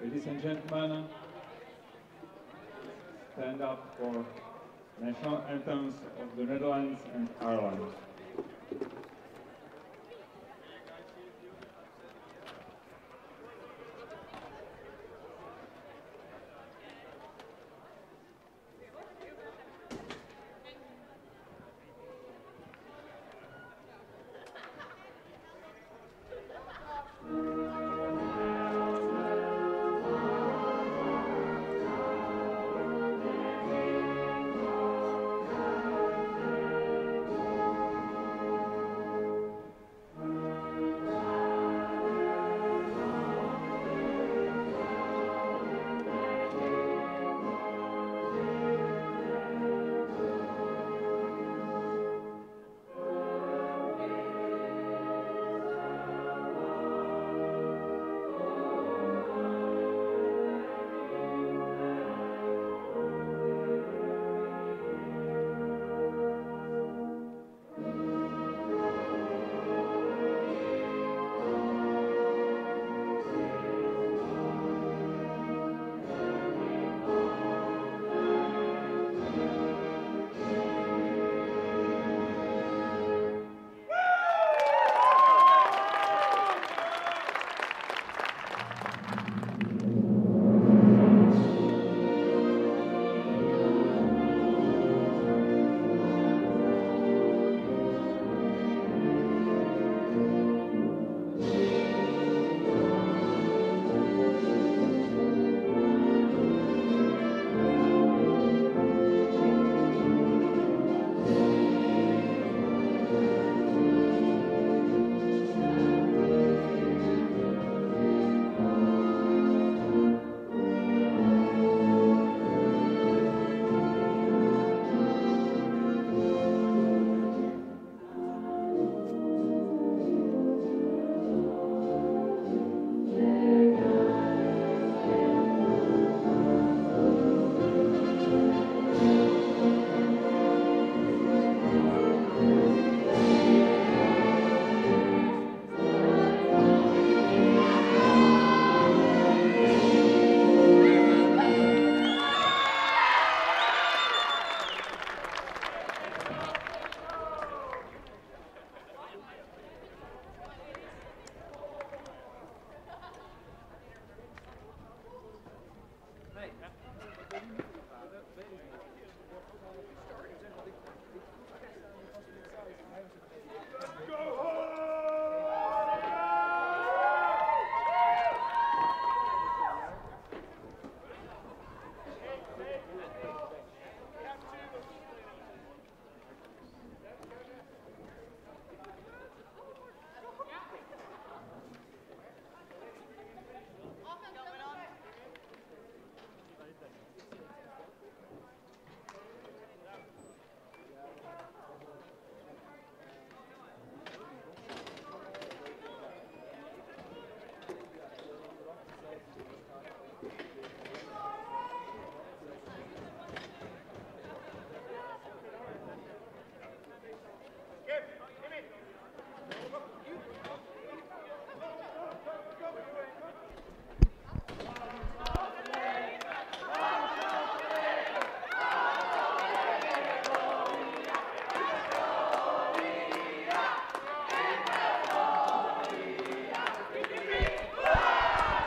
Ladies and gentlemen, stand up for national anthems of the Netherlands and Ireland.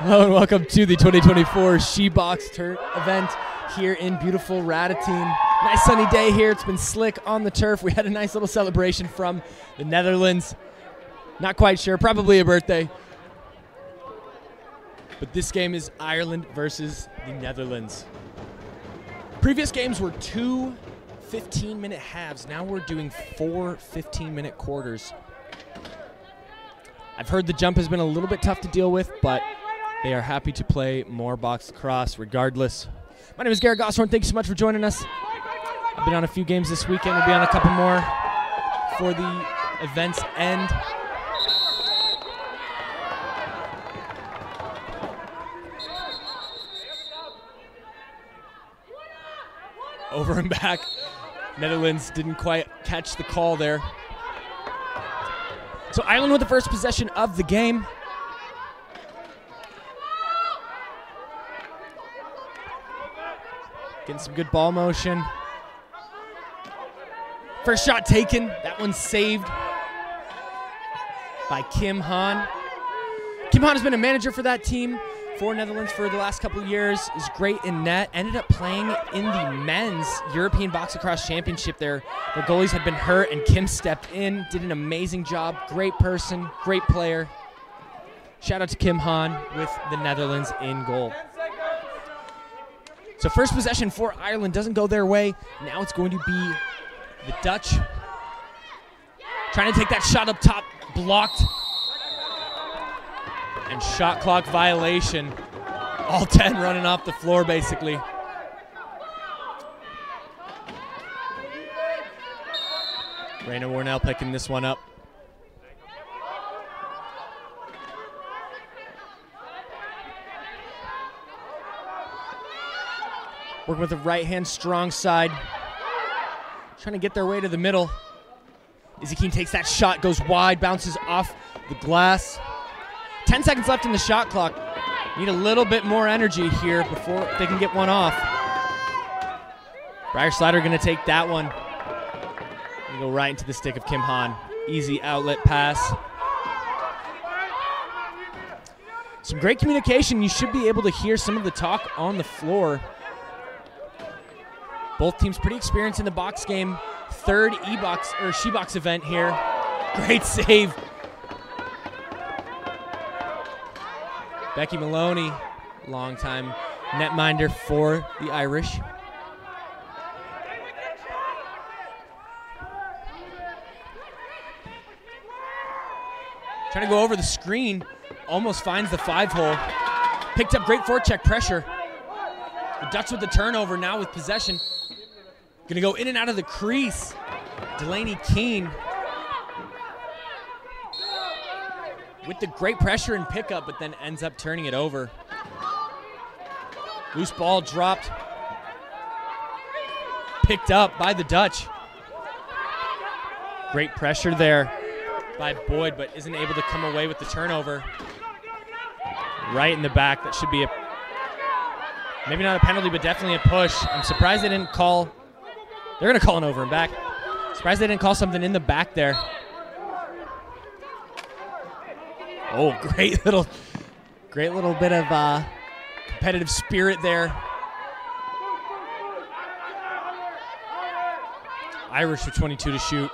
Hello and welcome to the 2024 SHEBOX turf event here in beautiful Radotín. Nice sunny day here. It's been slick on the turf. We had a nice little celebration from the Netherlands. Not quite sure, probably a birthday. But this game is Ireland versus the Netherlands. Previous games were 2 15-minute halves. Now we're doing 4 15-minute quarters. I've heard the jump has been a little bit tough to deal with, but they are happy to play more box-lacrosse regardless. My name is Garrett Gosshorn. Thank you so much for joining us. I've been on a few games this weekend. We'll be on a couple more for the event's end. Over and back. Netherlands didn't quite catch the call there. So Ireland with the first possession of the game. Getting some good ball motion. First shot taken. That one's saved by Kim Han. Kim Han has been a manager for that team for Netherlands for the last couple of years. Is great in net. Ended up playing in the men's European box-lacrosse championship there. Their goalies had been hurt, and Kim stepped in, did an amazing job. Great person, great player. Shout out to Kim Han with the Netherlands in goal. So first possession for Ireland doesn't go their way. Now it's going to be the Dutch trying to take that shot up top, blocked. And shot clock violation. All 10 running off the floor, basically. Raina Warnell picking this one up. Working with the right hand, strong side. Trying to get their way to the middle. Izzy Keene takes that shot, goes wide, bounces off the glass. 10 seconds left in the shot clock. Need a little bit more energy here before they can get one off. Briar Slider going to take that one. And go right into the stick of Kim Han. Easy outlet pass. Some great communication. You should be able to hear some of the talk on the floor. Both teams pretty experienced in the box game. Third E-box or SHEBOX event here. Great save. Becky Maloney, longtime netminder for the Irish. Trying to go over the screen, almost finds the 5-hole. Picked up great forecheck pressure. The Dutch with the turnover now with possession. Gonna go in and out of the crease. Delaney Keene with the great pressure and pickup, but then ends up turning it over. Loose ball dropped. Picked up by the Dutch. Great pressure there by Boyd, but isn't able to come away with the turnover. Right in the back. That should be a, maybe not a penalty, but definitely a push. I'm surprised they didn't call. They're going to call an over and back. Surprised they didn't call something in the back there. Oh, great little bit of competitive spirit there. Irish with 22 to shoot.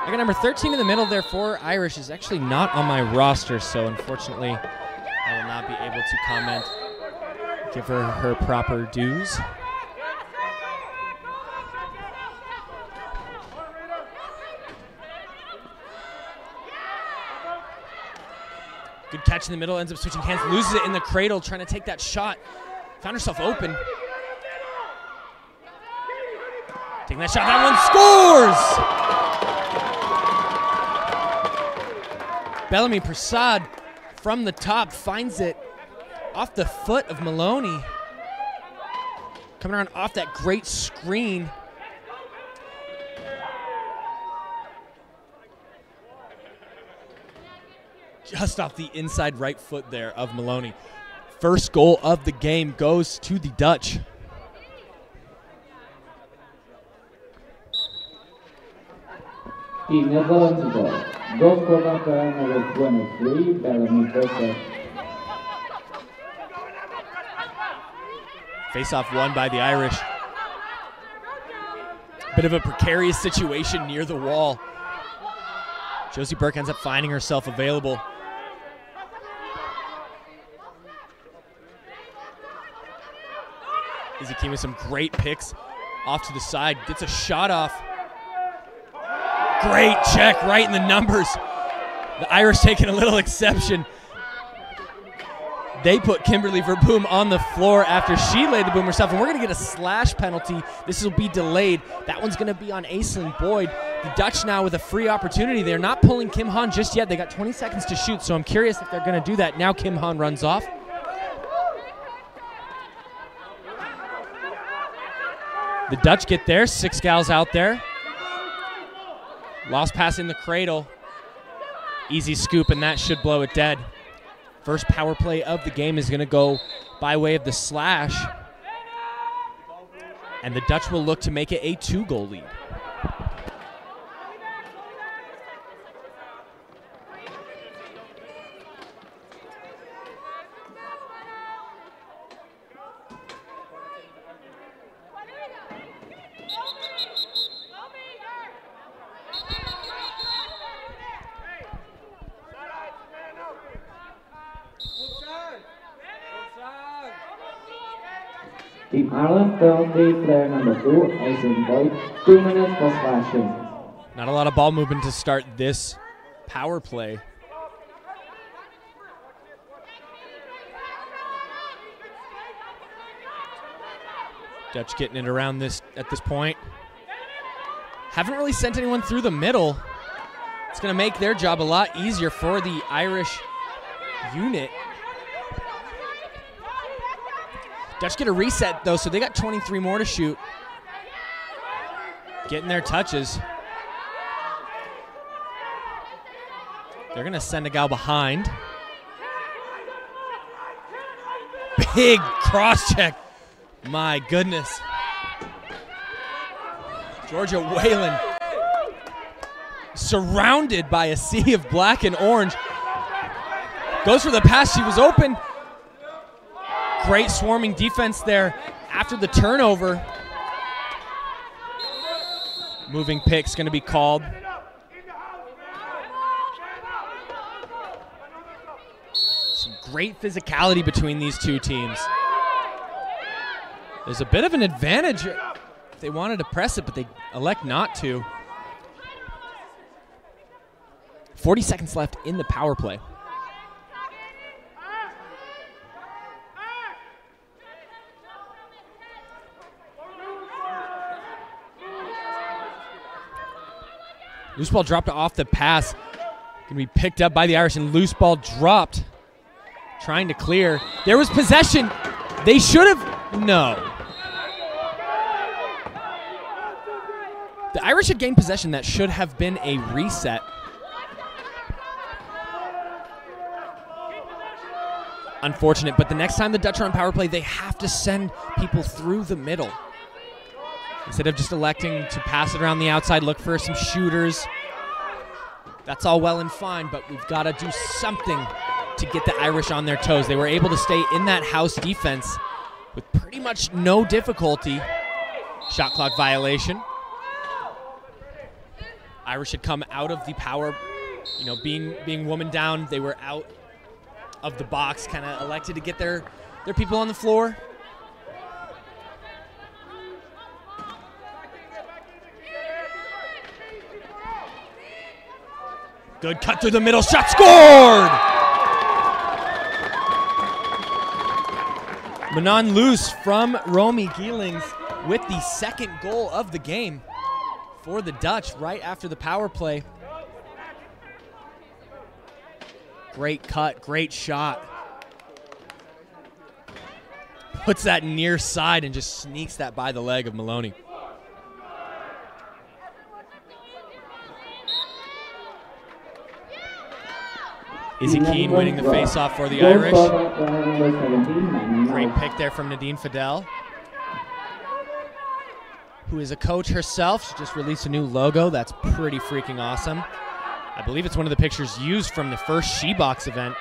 I got number 13 in the middle there for Irish. Is actually not on my roster, so unfortunately I will not be able to comment. Give her proper dues. Good catch in the middle, ends up switching hands, loses it in the cradle, trying to take that shot. Found herself open. Taking that shot, that one scores! Bellamy Prasad from the top finds it off the foot of Maloney. Coming around off that great screen. Just off the inside right foot there of Maloney. First goal of the game goes to the Dutch. The Netherlands goal. Goal scorer number 23, Bellamy Prasad. Face-off won by the Irish. Bit of a precarious situation near the wall. Josie Burke ends up finding herself available. Izzy Keene with some great picks off to the side. Gets a shot off. Great check right in the numbers. The Irish taking a little exception. They put Kimberly Verboom on the floor after she laid the boom herself, and we're going to get a slash penalty. This will be delayed. That one's going to be on Aislinn Boyd. The Dutch now with a free opportunity. They're not pulling Kim Han just yet. They got 20 seconds to shoot, so I'm curious if they're going to do that. Now Kim Han runs off. The Dutch get there. 6 gals out there. Lost pass in the cradle. Easy scoop, and that should blow it dead. First power play of the game is going to go by way of the slash. And the Dutch will look to make it a 2-goal lead. Team Ireland penalty, player number 2, is involved 2 minutes for slashing. Not a lot of ball movement to start this power play. Dutch getting it around this at this point. Haven't really sent anyone through the middle. It's going to make their job a lot easier for the Irish unit. Dutch get a reset, though, so they got 23 more to shoot. Getting their touches. They're going to send a gal behind. Big cross check. My goodness. Georgia Whalen surrounded by a sea of black and orange. Goes for the pass. She was open. Great swarming defense there after the turnover. Moving pick's going to be called. Some great physicality between these two teams. There's a bit of an advantage if they wanted to press it, but they elect not to. 40 seconds left in the power play. Loose ball dropped off the pass. Going to be picked up by the Irish, and loose ball dropped. Trying to clear. There was possession. They should have. No. The Irish had gained possession. That should have been a reset. Unfortunate, but the next time the Dutch are on power play, they have to send people through the middle. Instead of just electing to pass it around the outside, look for some shooters. That's all well and fine, but we've got to do something to get the Irish on their toes. They were able to stay in that house defense with pretty much no difficulty. Shot clock violation. Irish had come out of the power, being woman down. They were out of the box, kind of elected to get their people on the floor. Good cut through the middle, shot scored! Manon Loose from Romy Gielings with the second goal of the game for the Dutch right after the power play. Great cut, great shot. Puts that near side and just sneaks that by the leg of Maloney. Izzy Keane winning the faceoff for the Irish. Great pick there from Nadine Fidel, who is a coach herself. She just released a new logo. That's pretty freaking awesome. I believe it's one of the pictures used from the first SHEBOX event.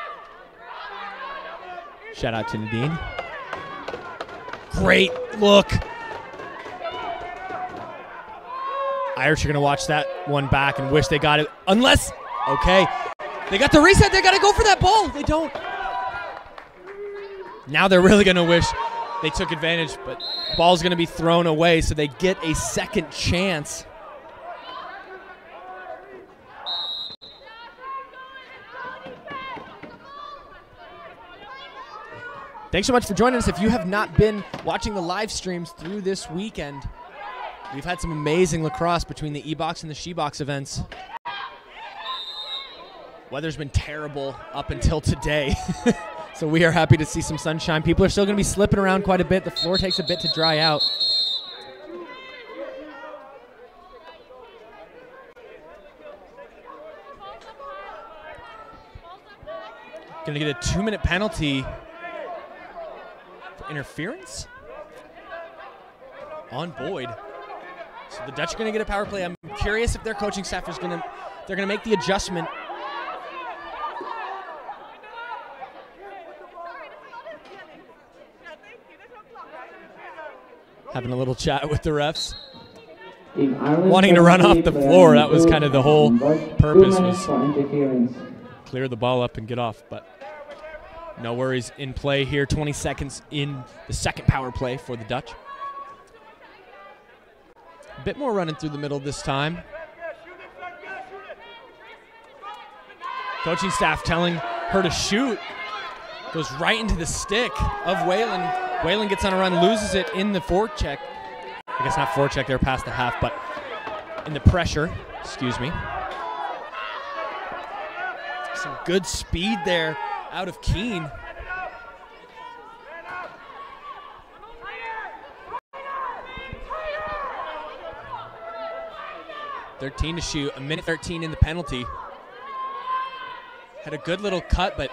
Shout out to Nadine. Great look. Irish are going to watch that one back and wish they got it. Unless, okay. They got the reset. They got to go for that ball. They don't. Now they're really going to wish they took advantage, but ball's going to be thrown away, so they get a second chance. Thanks so much for joining us. If you have not been watching the live streams through this weekend, we've had some amazing lacrosse between the E-Box and the SHEBOX events. Weather's been terrible up until today, so we are happy to see some sunshine. People are still going to be slipping around quite a bit. The floor takes a bit to dry out. going to get a 2-minute penalty for interference on Boyd. So the Dutch are going to get a power play. I'm curious if their coaching staff is going to make the adjustment. Having a little chat with the refs. Wanting to run off the floor. That was kind of the whole purpose, was clear the ball up and get off. But no worries in play here. 20 seconds in the second power play for the Dutch. A bit more running through the middle this time. Coaching staff telling her to shoot. Goes right into the stick of Whalen. Whalen gets on a run, loses it in the forecheck. I guess not forecheck, they're past the half, but in the pressure, excuse me. Some good speed there out of Keene. .13 to shoot, a minute 13 in the penalty. Had a good little cut, but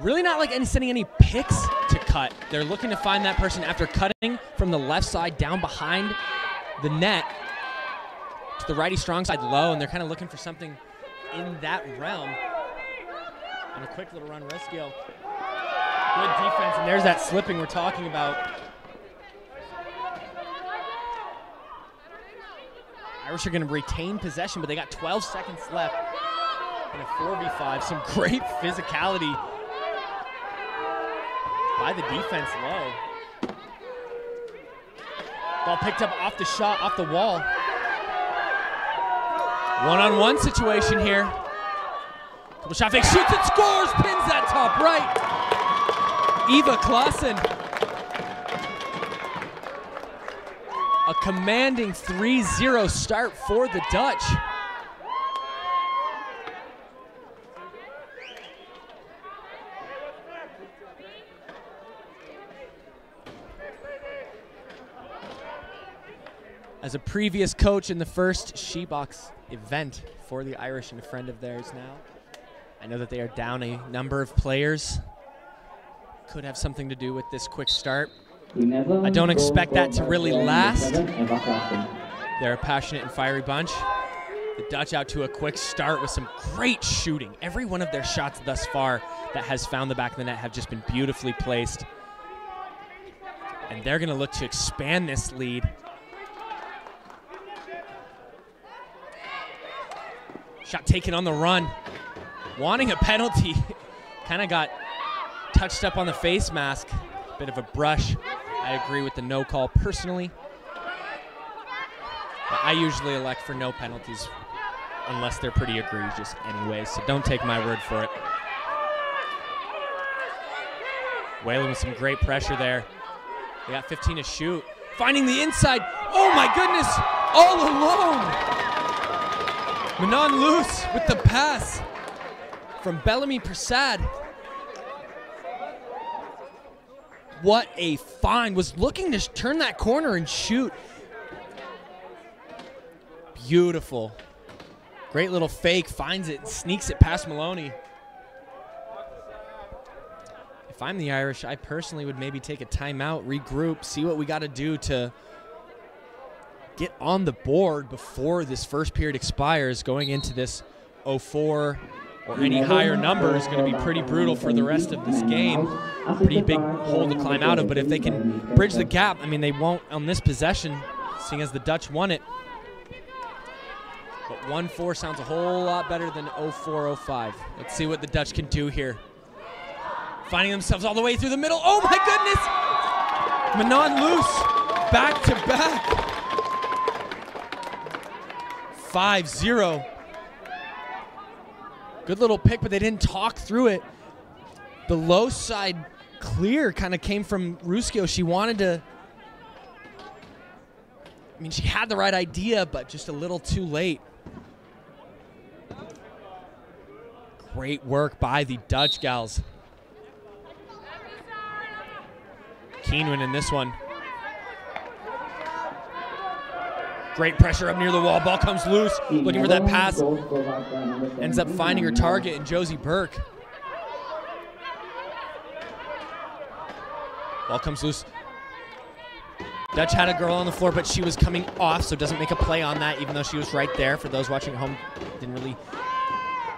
really not like sending any picks to cut. They're looking to find that person after cutting from the left side down behind the net to the righty strong side low, and they're kind of looking for something in that realm. And a quick little run, Rescue. Good defense, and there's that slipping we're talking about. Irish are going to retain possession, but they got 12 seconds left in a 4v5. Some great physicality by the defense low. Ball picked up off the shot, off the wall. One-on-one situation here. Couple shot fake, shoots and scores, pins that top right. Eva Clausen. A commanding 3-0 start for the Dutch. As a previous coach in the first SHEBOX event for the Irish and a friend of theirs now, I know that they are down a number of players. Could have something to do with this quick start. I don't expect that to really last. They're a passionate and fiery bunch. The Dutch out to a quick start with some great shooting. Every one of their shots thus far that has found the back of the net have just been beautifully placed. And they're going to look to expand this lead. Shot taken on the run. Wanting a penalty. Kind of got touched up on the face mask. Bit of a brush. I agree with the no call personally. But I usually elect for no penalties unless they're pretty egregious anyway, so don't take my word for it. Whalen with some great pressure there. They got 15 to shoot. Finding the inside. Oh my goodness, all alone. Manon Luce with the pass from Bellamy Prasad. What a find. Was looking to turn that corner and shoot. Beautiful. Great little fake. Finds it, sneaks it past Maloney. If I'm the Irish, I personally would maybe take a timeout, regroup, see what we got to do to get on the board before this first period expires. Going into this 0-4 or any higher number is going to be pretty brutal for the rest of this game. Pretty big hole to climb out of, but if they can bridge the gap, I mean, they won't on this possession, seeing as the Dutch won it. But 1-4 sounds a whole lot better than 0-4-0-5. Let's see what the Dutch can do here. Finding themselves all the way through the middle. Oh my goodness! Manon Luce, back to back. 5-0. Good little pick, but they didn't talk through it. The low side clear kind of came from Ruscio. She wanted to, I mean, she had the right idea, but just a little too late. Great work by the Dutch gals. Keenan in this one. Great pressure up near the wall. Ball comes loose. Looking for that pass. Ends up finding her target in Josie Burke. Ball comes loose. Dutch had a girl on the floor, but she was coming off, so doesn't make a play on that, even though she was right there. For those watching at home, didn't really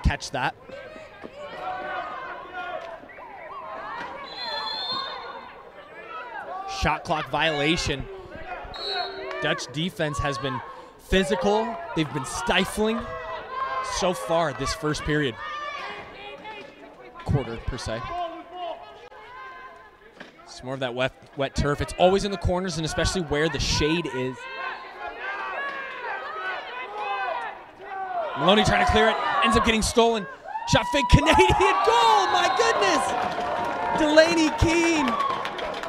catch that. Shot clock violation. Dutch defense has been physical. They've been stifling so far this first period. Quarter, per se. It's more of that wet turf. It's always in the corners, and especially where the shade is. Maloney trying to clear it. Ends up getting stolen. Shot fake, Canadian goal! My goodness! Delaney Keane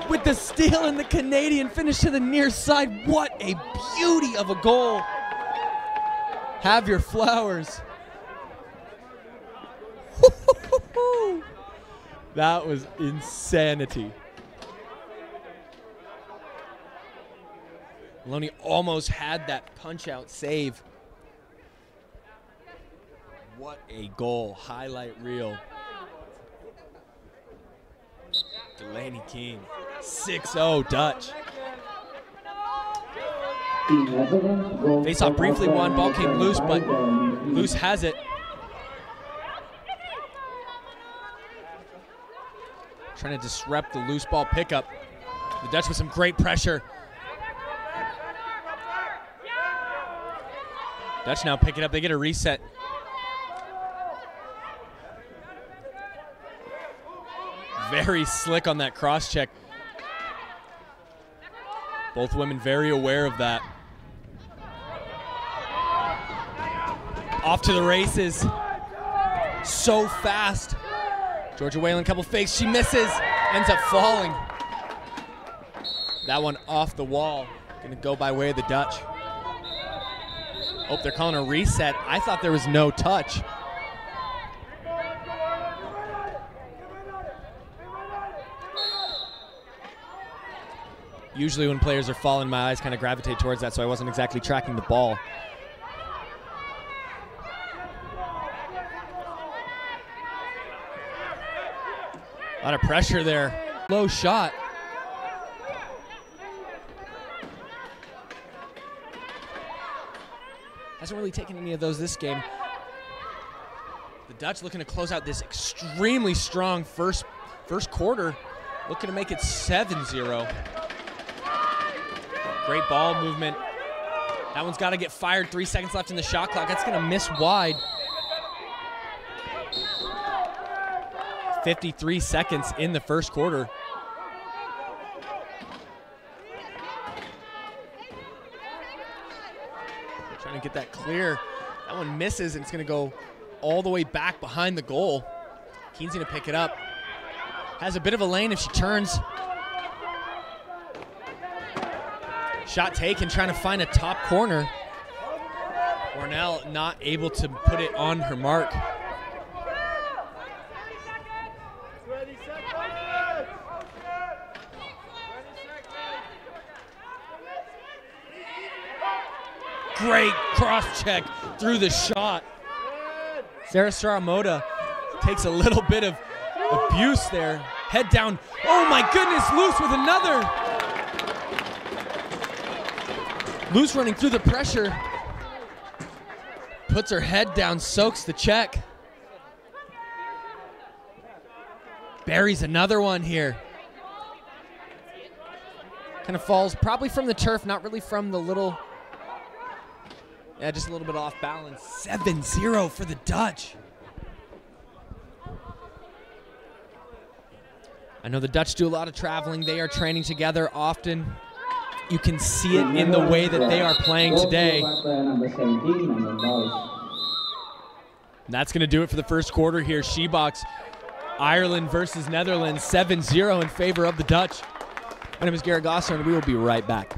with the steal and the Canadian finish to the near side. What a beauty of a goal. Have your flowers. That was insanity. Maloney almost had that punch-out save. What a goal. Highlight reel. Delaney King. 6-0 Dutch. Face-off briefly won. Ball came loose, but loose has it. Trying to disrupt the loose ball pickup. The Dutch with some great pressure. Dutch now pick it up. They get a reset. Very slick on that cross check. Both women very aware of that. Off to the races. So fast. Georgia Whalen, couple fakes. She misses. Ends up falling. That one off the wall. Gonna go by way of the Dutch. Oh, they're calling a reset. I thought there was no touch. Usually when players are falling, my eyes kind of gravitate towards that, so I wasn't exactly tracking the ball. A lot of pressure there. Low shot. Hasn't really taken any of those this game. The Dutch looking to close out this extremely strong first quarter, looking to make it 7-0. Great ball movement. That one's got to get fired. 3 seconds left in the shot clock. That's going to miss wide. 53 seconds in the first quarter. Trying to get that clear. That one misses, and it's going to go all the way back behind the goal. Keene's going to pick it up. Has a bit of a lane if she turns. Shot taken, trying to find a top corner. Ornell not able to put it on her mark. Great cross check through the shot. Sarah Saramoda takes a little bit of abuse there. Head down. Oh my goodness, Loose with another. Loose running through the pressure. Puts her head down, soaks the check. Buries another one here. Kind of falls probably from the turf, not really from the little. Yeah, just a little bit off balance. 7-0 for the Dutch. I know the Dutch do a lot of traveling. They are training together often. You can see it in the way that they are playing today. And that's going to do it for the first quarter here. SHEBOX, Ireland versus Netherlands, 7-0 in favor of the Dutch. My name is Garrett Gosser, and we will be right back.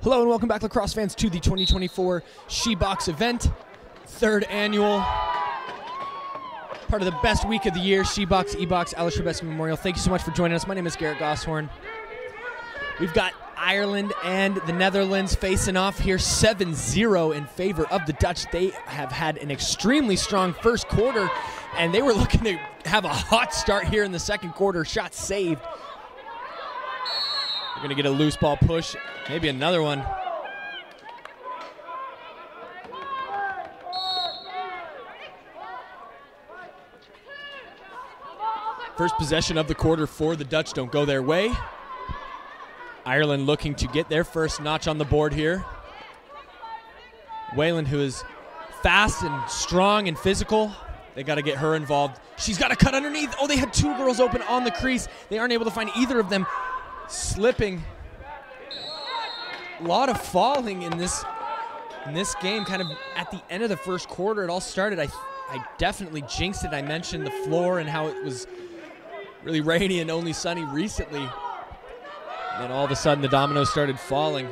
Hello and welcome back, lacrosse fans, to the 2024 SHEBOX event, third annual, part of the best week of the year, SHEBOX, EBOX, Alice Shebeski Memorial. Thank you so much for joining us. My name is Garrett Gosshorn. We've got Ireland and the Netherlands facing off here 7-0 in favor of the Dutch. They have had an extremely strong first quarter, and they were looking to have a hot start here in the second quarter. Shot saved. We're going to get a loose ball push, maybe another one. First possession of the quarter for the Dutch don't go their way. Ireland looking to get their first notch on the board here. Wayland, who is fast and strong and physical, they got to get her involved. She's got to cut underneath. Oh, they had two girls open on the crease. They aren't able to find either of them. Slipping. A lot of falling in this game, kind of at the end of the first quarter. It all started. I definitely jinxed it. I mentioned the floor and how it was really rainy and only sunny recently. And then all of a sudden the dominoes started falling.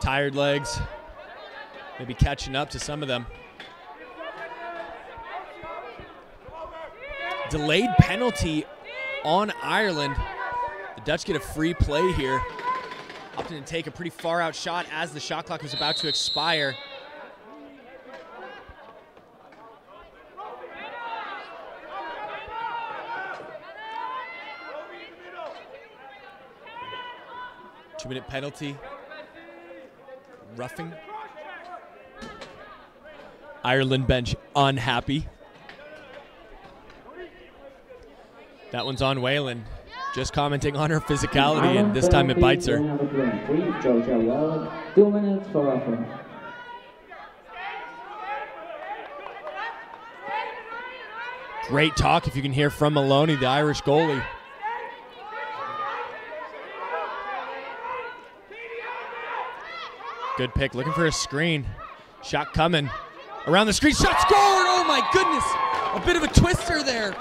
Tired legs, maybe catching up to some of them. Delayed penalty on Ireland. The Dutch get a free play here. Opting to take a pretty far out shot as the shot clock was about to expire. Two-minute penalty. Roughing. Ireland bench unhappy. That one's on Wayland. Just commenting on her physicality, and this time it bites her. 2 minutes for offering. Great talk, if you can hear from Maloney, the Irish goalie. Good pick, looking for a screen. Shot coming. Around the screen, shot scored! Oh my goodness! A bit of a twister there.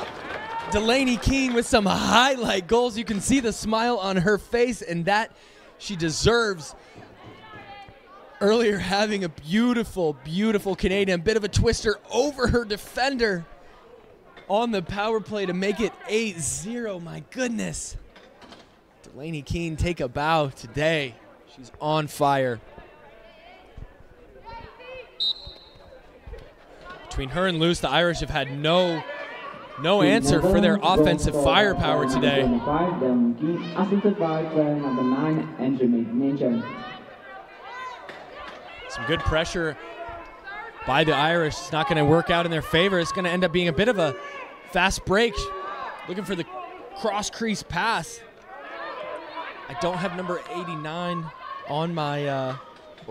Delaney Keene with some highlight goals. You can see the smile on her face, and that she deserves. Earlier having a beautiful, beautiful Canadian. Bit of a twister over her defender on the power play to make it 8-0. My goodness. Delaney Keene, take a bow today. She's on fire. Between her and Luce, the Irish have had no answer for their offensive firepower today. Some good pressure by the Irish. It's not going to work out in their favor. It's going to end up being a bit of a fast break. Looking for the cross crease pass. I don't have number 89 on my, oh,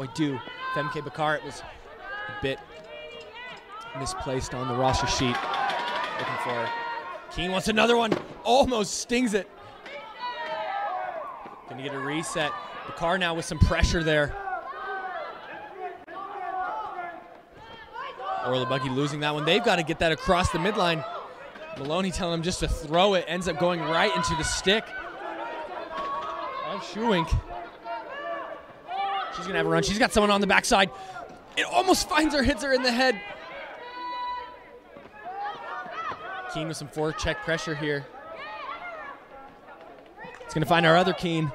I do. Femke Bakar. It was a bit misplaced on the roster sheet. Looking for her. Keene wants another one. Almost stings it. Gonna get a reset. Bakar now with some pressure there. Orla Buggy losing that one. They've got to get that across the midline. Maloney telling him just to throw it. Ends up going right into the stick of Schuink. She's gonna have a run. She's got someone on the backside. It almost finds her, hits her in the head. Keene with some forecheck pressure here. It's going to find our other Keene.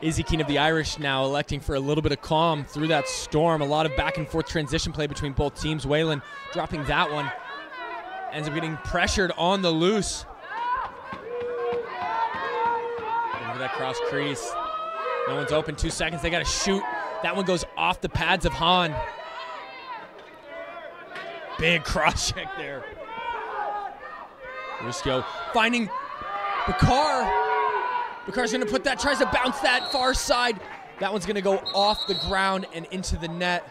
Izzy Keane of the Irish now electing for a little bit of calm through that storm. A lot of back and forth transition play between both teams. Whalen dropping that one. Ends up getting pressured on the loose. Into that cross crease. No one's open, 2 seconds, they gotta shoot. That one goes off the pads of Hahn. Big cross check there. Ruskio finding Bakar. Bakar's gonna put that, tries to bounce that far side. That one's gonna go off the ground and into the net.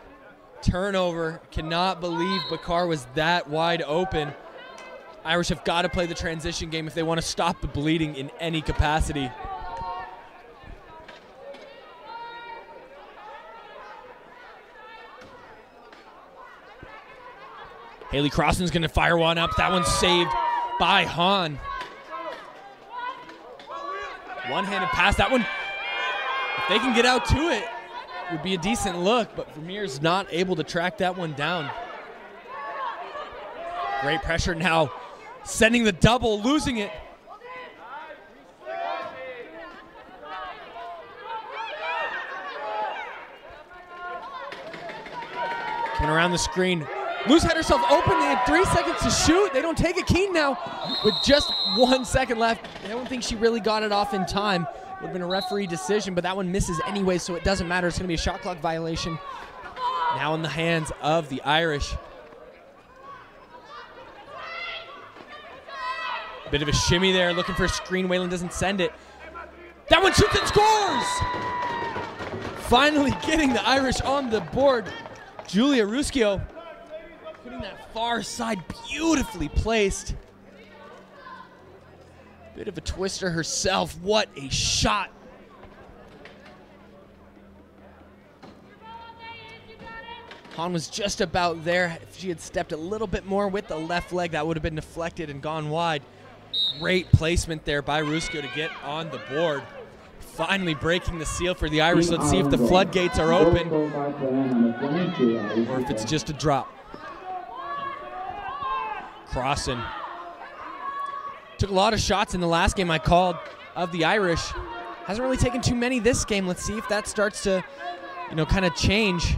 Turnover, cannot believe Bakar was that wide open. Irish have gotta play the transition game if they wanna stop the bleeding in any capacity. Haley Crossan's gonna fire one up. That one's saved by Hahn. One-handed pass, that one, if they can get out to it, would be a decent look, but Vermeer's not able to track that one down. Great pressure now, sending the double, losing it. Coming around the screen. Luz had herself open. They had 3 seconds to shoot. They don't take it. Keane now with just 1 second left. I don't think she really got it off in time. Would have been a referee decision, but that one misses anyway, so it doesn't matter. It's going to be a shot clock violation. Now in the hands of the Irish. Bit of a shimmy there, looking for a screen. Whalen doesn't send it. That one shoots and scores! Finally getting the Irish on the board. Julia Ruskio putting that far side beautifully placed. Bit of a twister herself. What a shot. Hahn was just about there. If she had stepped a little bit more with the left leg, that would have been deflected and gone wide. Great placement there by Ruskio to get on the board. Finally breaking the seal for the Irish. Let's see if the floodgates are open or if it's just a drop. Crossan took a lot of shots in the last game I called of the Irish. Hasn't really taken too many this game. Let's see if that starts to, kind of change.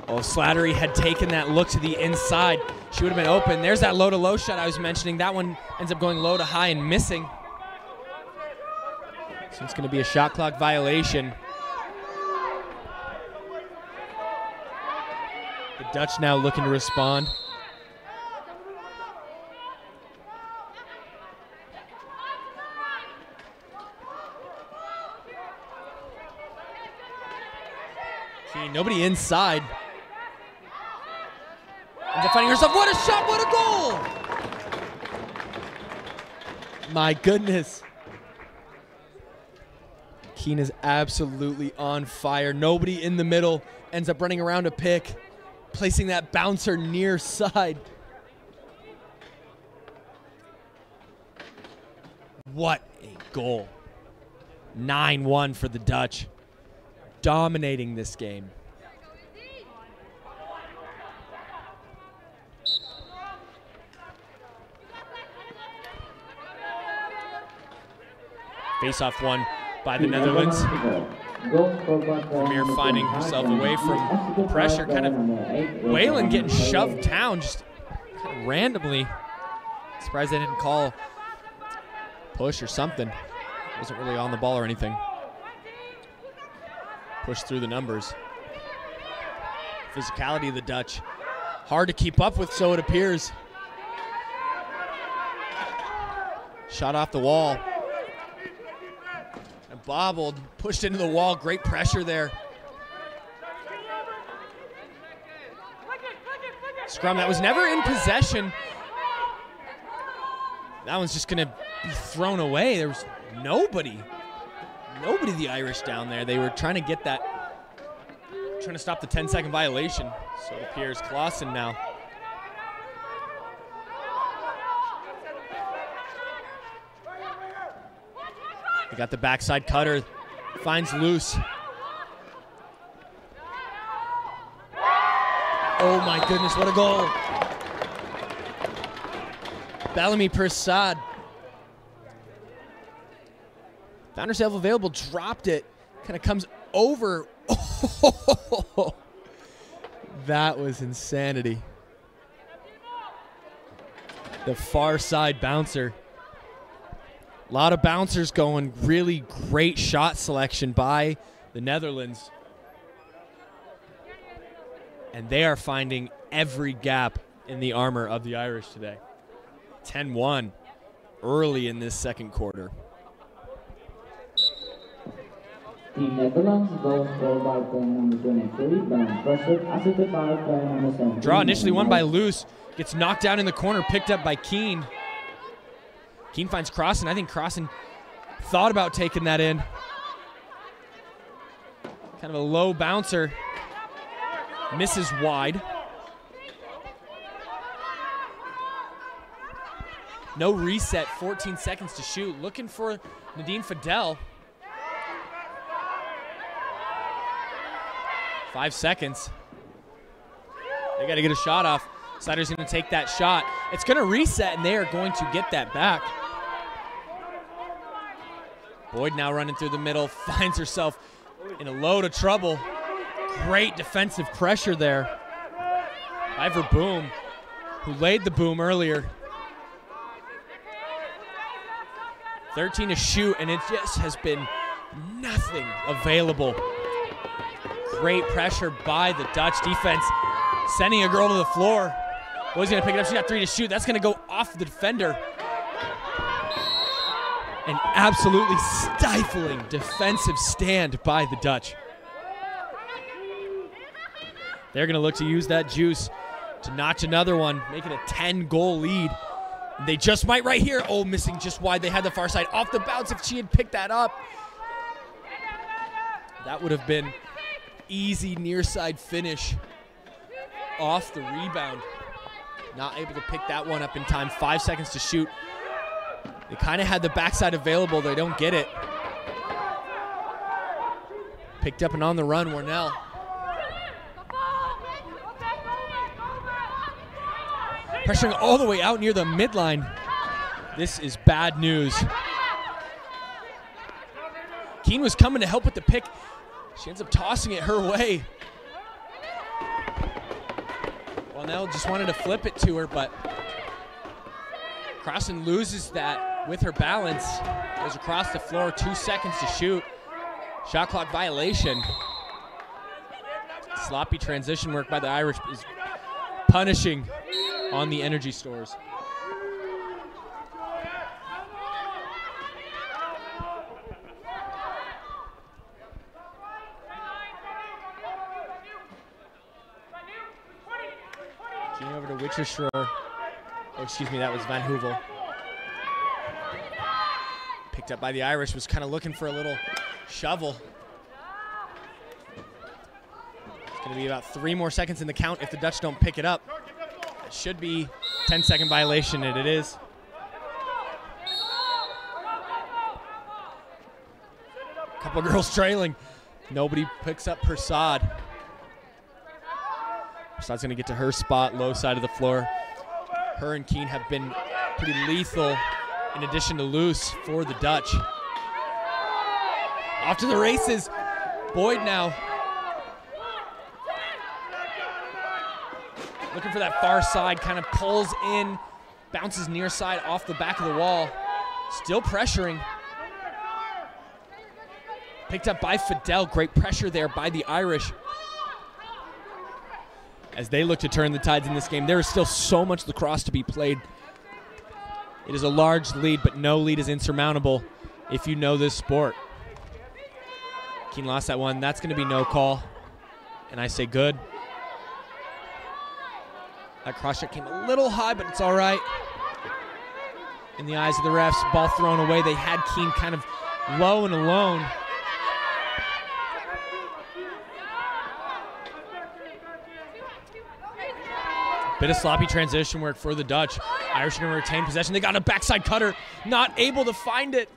Oh, Slattery had taken that look to the inside. She would have been open. There's that low to low shot I was mentioning. That one ends up going low to high and missing. So it's going to be a shot clock violation. The Dutch now looking to respond. Keane, nobody inside. Ends up finding herself. What a shot, what a goal! My goodness. Keane is absolutely on fire. Nobody in the middle. Ends up running around a pick, placing that bouncer near side. What a goal. 9-1 for the Dutch. Dominating this game. Face-off won by the Netherlands. Vermeer finding herself away from the pressure. Kind of Whalen getting shoved down just kind of randomly. Surprised they didn't call push or something. Wasn't really on the ball or anything. Pushed through the numbers. Physicality of the Dutch. Hard to keep up with, so it appears. Shot off the wall. And bobbled, pushed into the wall. Great pressure there. Scrum that was never in possession. That one's just going to be thrown away. There was nobody the Irish down there. They were trying to get that, trying to stop the 10-second violation. So it appears Clausen now. They got the backside cutter, finds loose. Oh my goodness, what a goal. Bellamy Persad. Found herself available, dropped it, kind of comes over. That was insanity. The far side bouncer. A lot of bouncers going. Really great shot selection by the Netherlands. And they are finding every gap in the armor of the Irish today. 10-1 early in this second quarter. The Netherlands goes scored by player number 23, Ben Pressure, assisted by player number 17. Draw initially won by Luce. Gets knocked down in the corner, picked up by Keane. Keane finds Crossan. I think Crossan thought about taking that in. Kind of a low bouncer. Misses wide. No reset, 14 seconds to shoot. Looking for Nadine Fidel. 5 seconds. They got to get a shot off. Slider's going to take that shot. It's going to reset, and they are going to get that back. Boyd now running through the middle, finds herself in a load of trouble. Great defensive pressure there by Verboom, who laid the boom earlier. 13 to shoot, and it just has been nothing available. Great pressure by the Dutch defense, sending a girl to the floor. Boyd's going to pick it up. She got 3 to shoot. That's going to go off the defender. An absolutely stifling defensive stand by the Dutch. They're going to look to use that juice to notch another one, make it a 10-goal lead. They just might right here. Oh, missing just wide. They had the far side off the bounce. If she had picked that up, that would have been easy near side finish off the rebound. Not able to pick that one up in time. 5 seconds to shoot. They kind of had the backside available. They don't get it. Picked up and on the run, Warnell. Pressuring all the way out near the midline. This is bad news. Keane was coming to help with the pick. She ends up tossing it her way. Warnell just wanted to flip it to her, but Crossan loses that with her balance. Goes across the floor, 2 seconds to shoot. Shot clock violation. Sloppy transition work by the Irish is punishing on the energy stores. Getting over to Witchershore. Oh, excuse me, that was Van Hoovel. Picked up by the Irish, was kind of looking for a little shovel. It's going to be about 3 more seconds in the count if the Dutch don't pick it up. It should be 10-second violation, and it is. A couple girls trailing. Nobody picks up Prasad. Prasad's going to get to her spot, low side of the floor. Her and Keane have been pretty lethal in addition to loose for the Dutch. Off to the races. Boyd now. Looking for that far side, kind of pulls in, bounces near side off the back of the wall. Still pressuring. Picked up by Fidel. Great pressure there by the Irish. As they look to turn the tides in this game, there is still so much lacrosse to be played. It is a large lead, but no lead is insurmountable if you know this sport. Keane lost that one. That's going to be no call. And I say good. That cross check came a little high, but it's all right. In the eyes of the refs, ball thrown away. They had Keane kind of low and alone. Bit of sloppy transition work for the Dutch. Irish are going to retain possession. They got a backside cutter, not able to find it.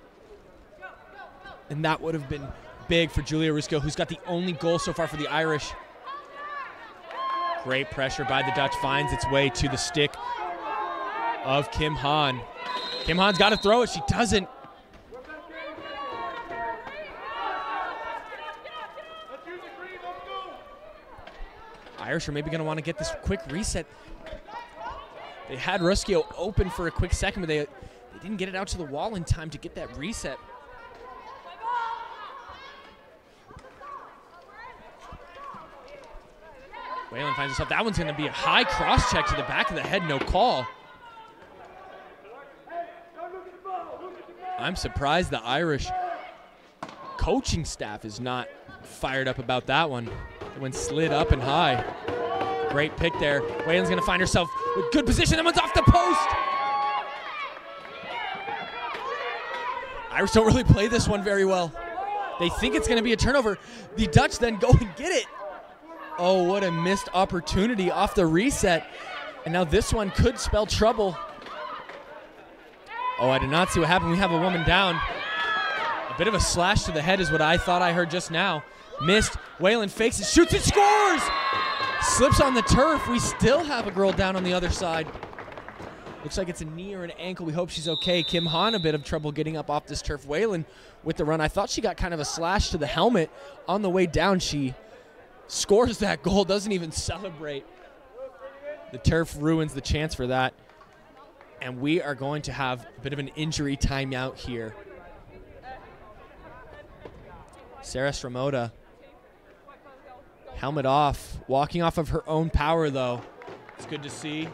And that would have been big for Julia Rusco, who's got the only goal so far for the Irish. Great pressure by the Dutch, finds its way to the stick of Kim Hahn. Kim Hahn's got to throw it. She doesn't. Irish are maybe going to want to get this quick reset. They had Ruskio open for a quick second, but they didn't get it out to the wall in time to get that reset. Whalen finds himself. That one's going to be a high cross check to the back of the head, no call. I'm surprised the Irish coaching staff is not fired up about that one. It went slid up and high. Great pick there. Whalen's going to find herself with good position. That one's off the post. Irish don't really play this one very well. They think it's going to be a turnover. The Dutch then go and get it. Oh, what a missed opportunity off the reset. And now this one could spell trouble. Oh, I did not see what happened. We have a woman down. A bit of a slash to the head is what I thought I heard just now. Missed. Whalen fakes it, shoots it, scores! Slips on the turf. We still have a girl down on the other side. Looks like it's a knee or an ankle. We hope she's okay. Kim Hahn, a bit of trouble getting up off this turf. Whalen with the run. I thought she got kind of a slash to the helmet. On the way down, she scores that goal, doesn't even celebrate. The turf ruins the chance for that. And we are going to have a bit of an injury timeout here. Sarah Stramota, helmet off, walking off of her own power though. It's good to see.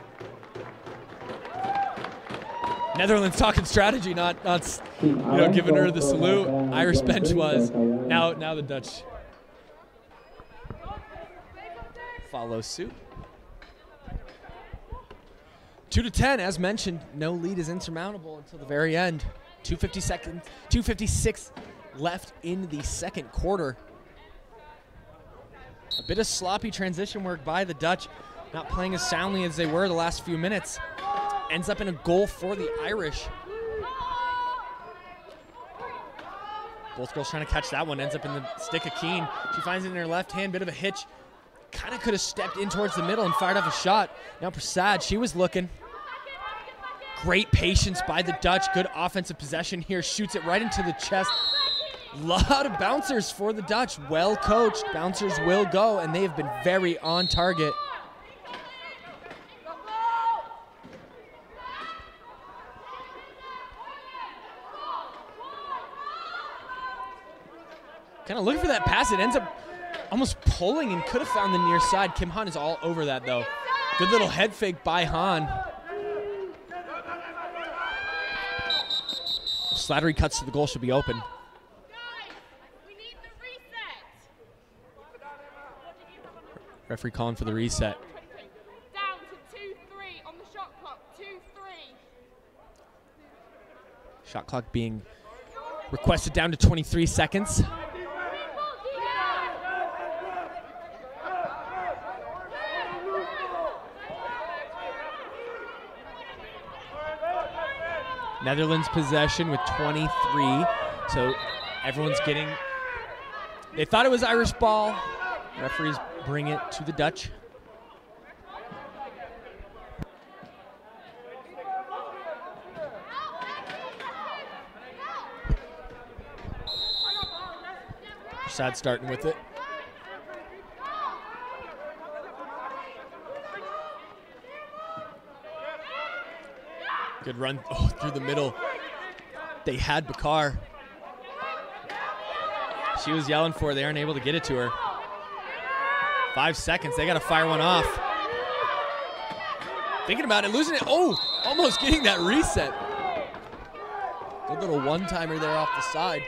Netherlands talking strategy, not giving her the salute. Irish bench was. Now the Dutch follow suit. 2-10, as mentioned, no lead is insurmountable until the very end. 2:56 left in the second quarter. A bit of sloppy transition work by the Dutch, not playing as soundly as they were the last few minutes. Ends up in a goal for the Irish. Both girls trying to catch that one. Ends up in the stick of Keane. She finds it in her left hand. Bit of a hitch. Kind of could have stepped in towards the middle and fired off a shot. Now Prasad, she was looking. Great patience by the Dutch. Good offensive possession here. Shoots it right into the chest. Lot of bouncers for the Dutch. Well coached. Bouncers will go, and they have been very on target. Kind of looking for that pass. It ends up almost pulling and could have found the near side. Kim Hahn is all over that, though. Good little head fake by Hahn. Slattery cuts to the goal, should be open. Referee calling for the reset. Down to 2-3 on the shot clock. 2-3. Shot clock being requested down to 23 seconds. Netherlands possession with 23. So everyone's getting, they thought it was Irish ball. Referees bring it to the Dutch. Sad starting with it. Good run through the middle. They had Bakar. She was yelling for it. They aren't able to get it to her. 5 seconds. They got to fire one off. Thinking about it, losing it. Oh, almost getting that reset. Good little one-timer there off the side.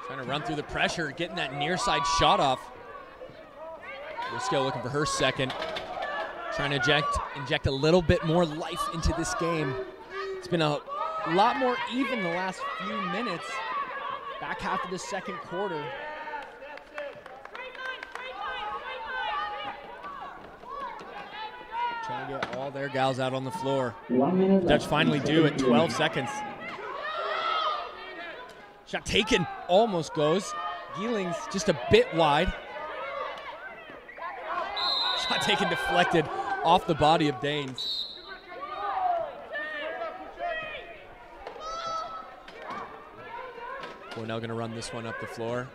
Trying to run through the pressure, getting that near side shot off. Risco looking for her second. Trying to inject a little bit more life into this game. It's been a lot more even the last few minutes. Back half of the second quarter. Trying to get all their gals out on the floor. Dutch finally do at 12 seconds. Shot taken, almost goes. Geeling's just a bit wide. Shot taken deflected off the body of Danes. Cornell going to run this one up the floor.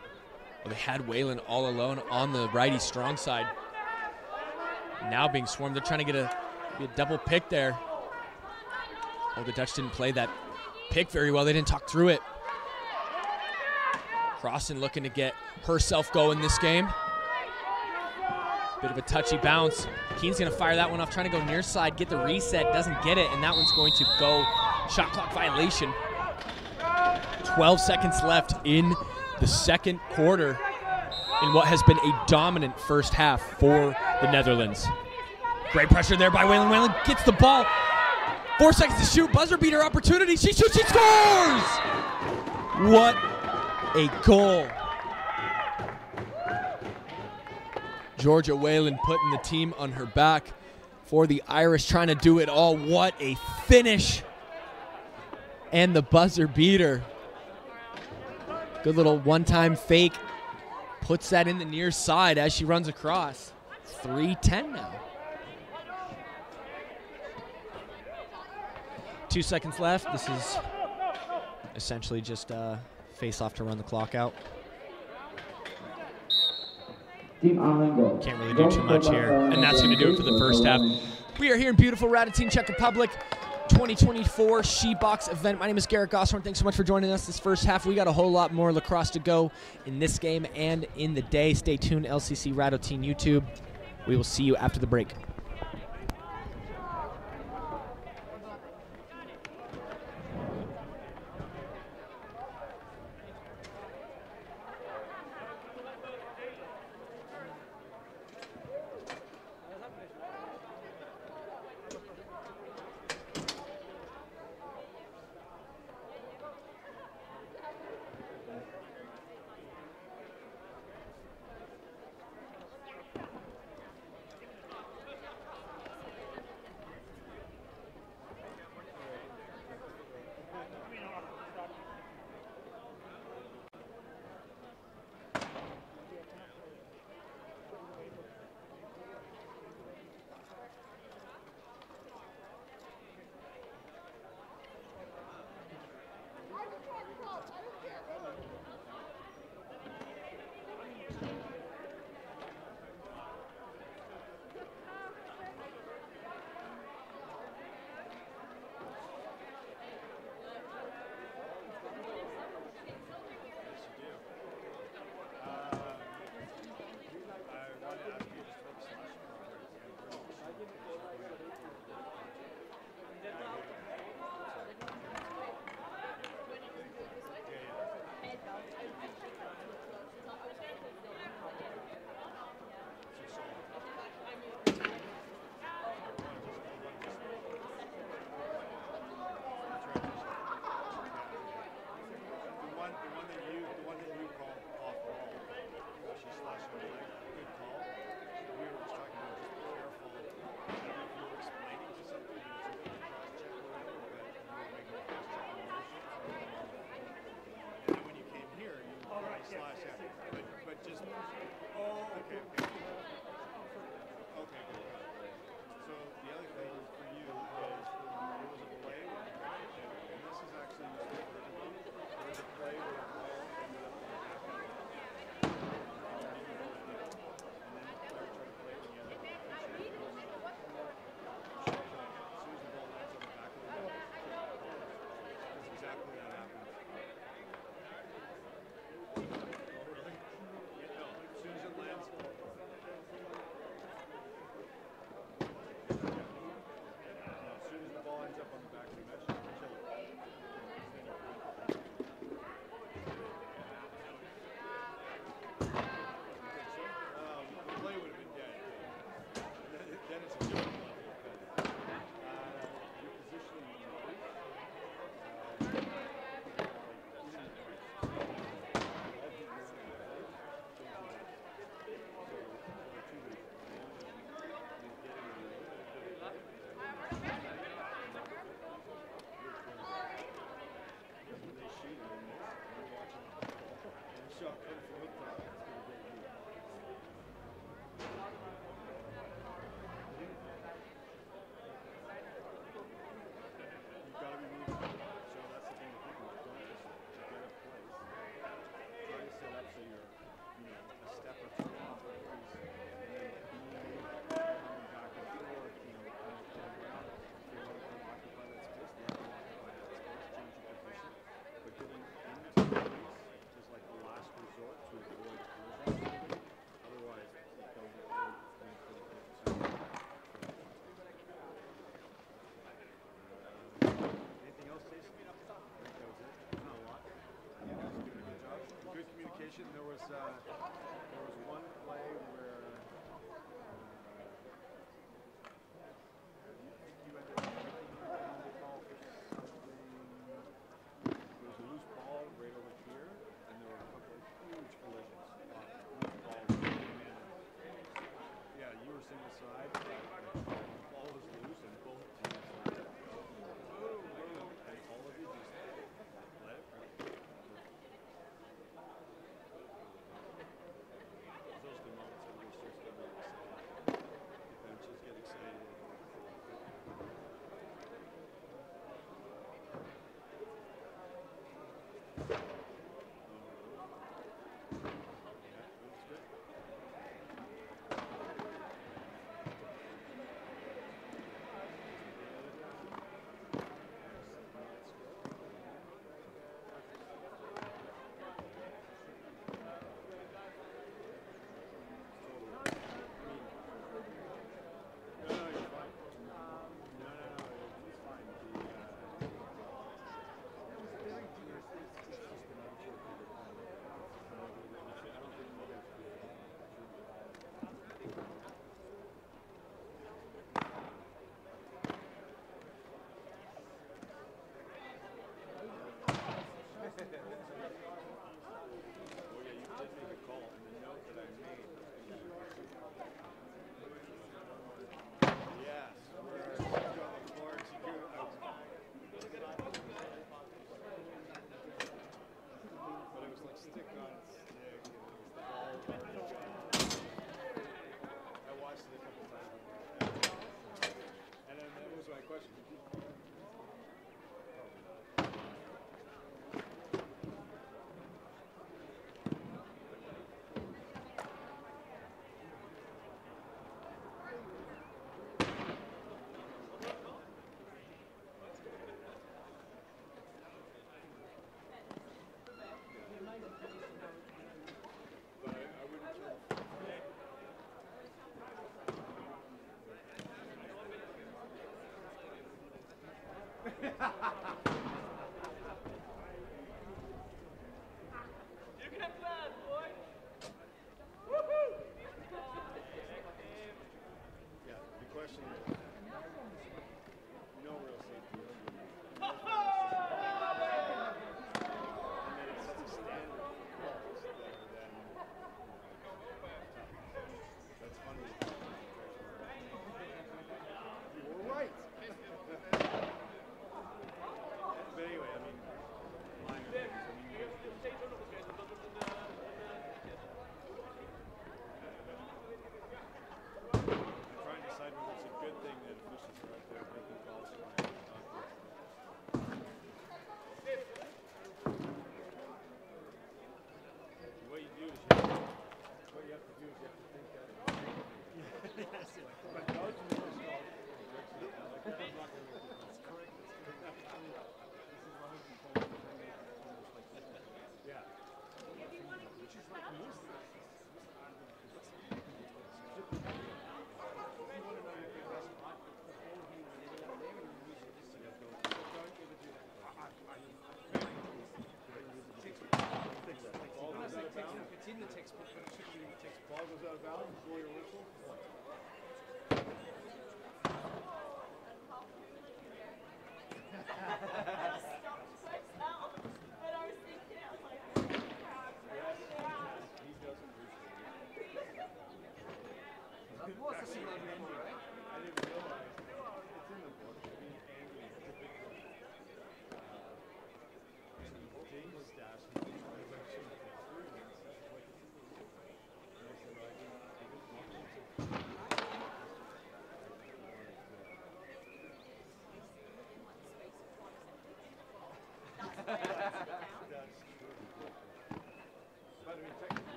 Well, they had Whalen all alone on the righty strong side. Now being swarmed, they're trying to get a double pick there. Oh, the Dutch didn't play that pick very well. They didn't talk through it. Crossan looking to get herself going this game. Bit of a touchy bounce. Keene's going to fire that one off, trying to go near side, get the reset, doesn't get it, and that one's going to go shot clock violation. 12 seconds left in the second quarter in what has been a dominant first half for the Netherlands. Great pressure there by Whalen. Whalen gets the ball. 4 seconds to shoot. Buzzer beater opportunity. She shoots. She scores! What a goal. Georgia Whalen putting the team on her back for the Irish, trying to do it all. What a finish. And the buzzer beater. Good little one-time fake. Puts that in the near side as she runs across. 3:10 now. 2 seconds left. This is essentially just face off to run the clock out. Can't really do too much here. And that's going to do it for the first half. We are here in beautiful Radotín, Czech Republic. 2024 SHEBOX event. My name is Garrett Gosshorn. Thanks so much for joining us this first half. We got a whole lot more lacrosse to go in this game and in the day. Stay tuned, LCC Radotín YouTube. We will see you after the break.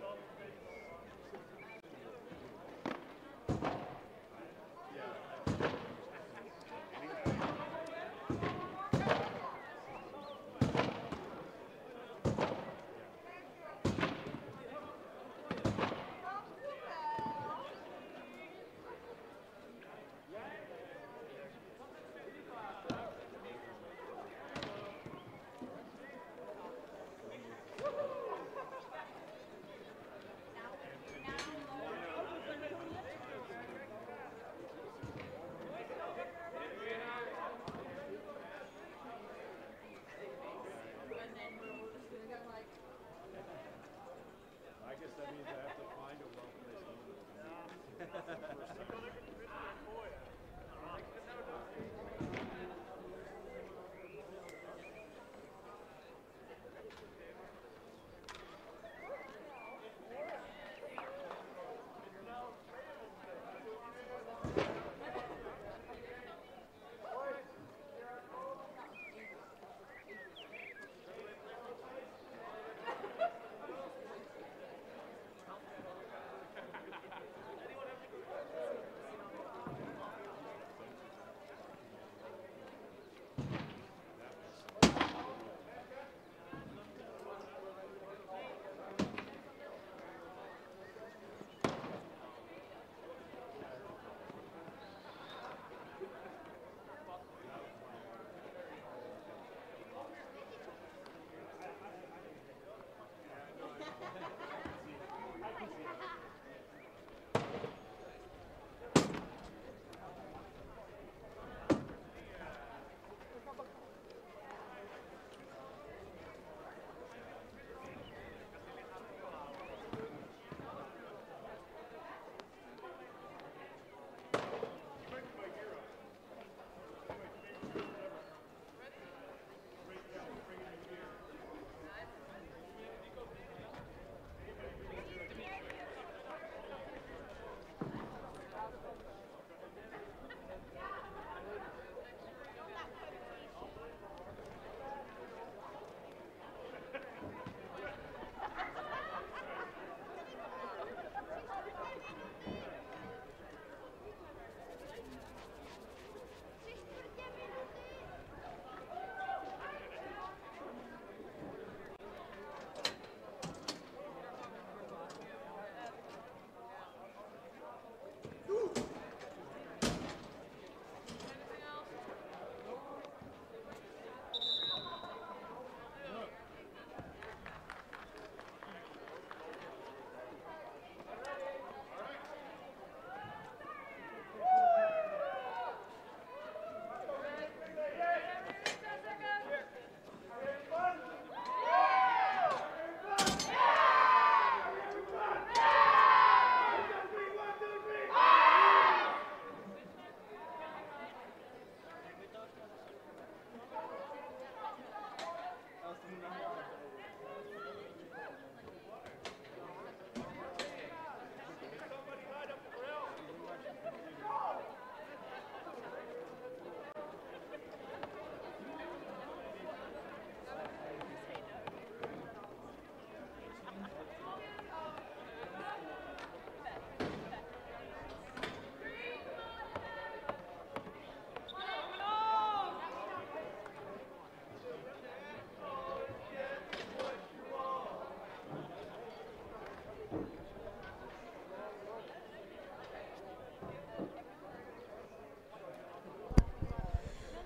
But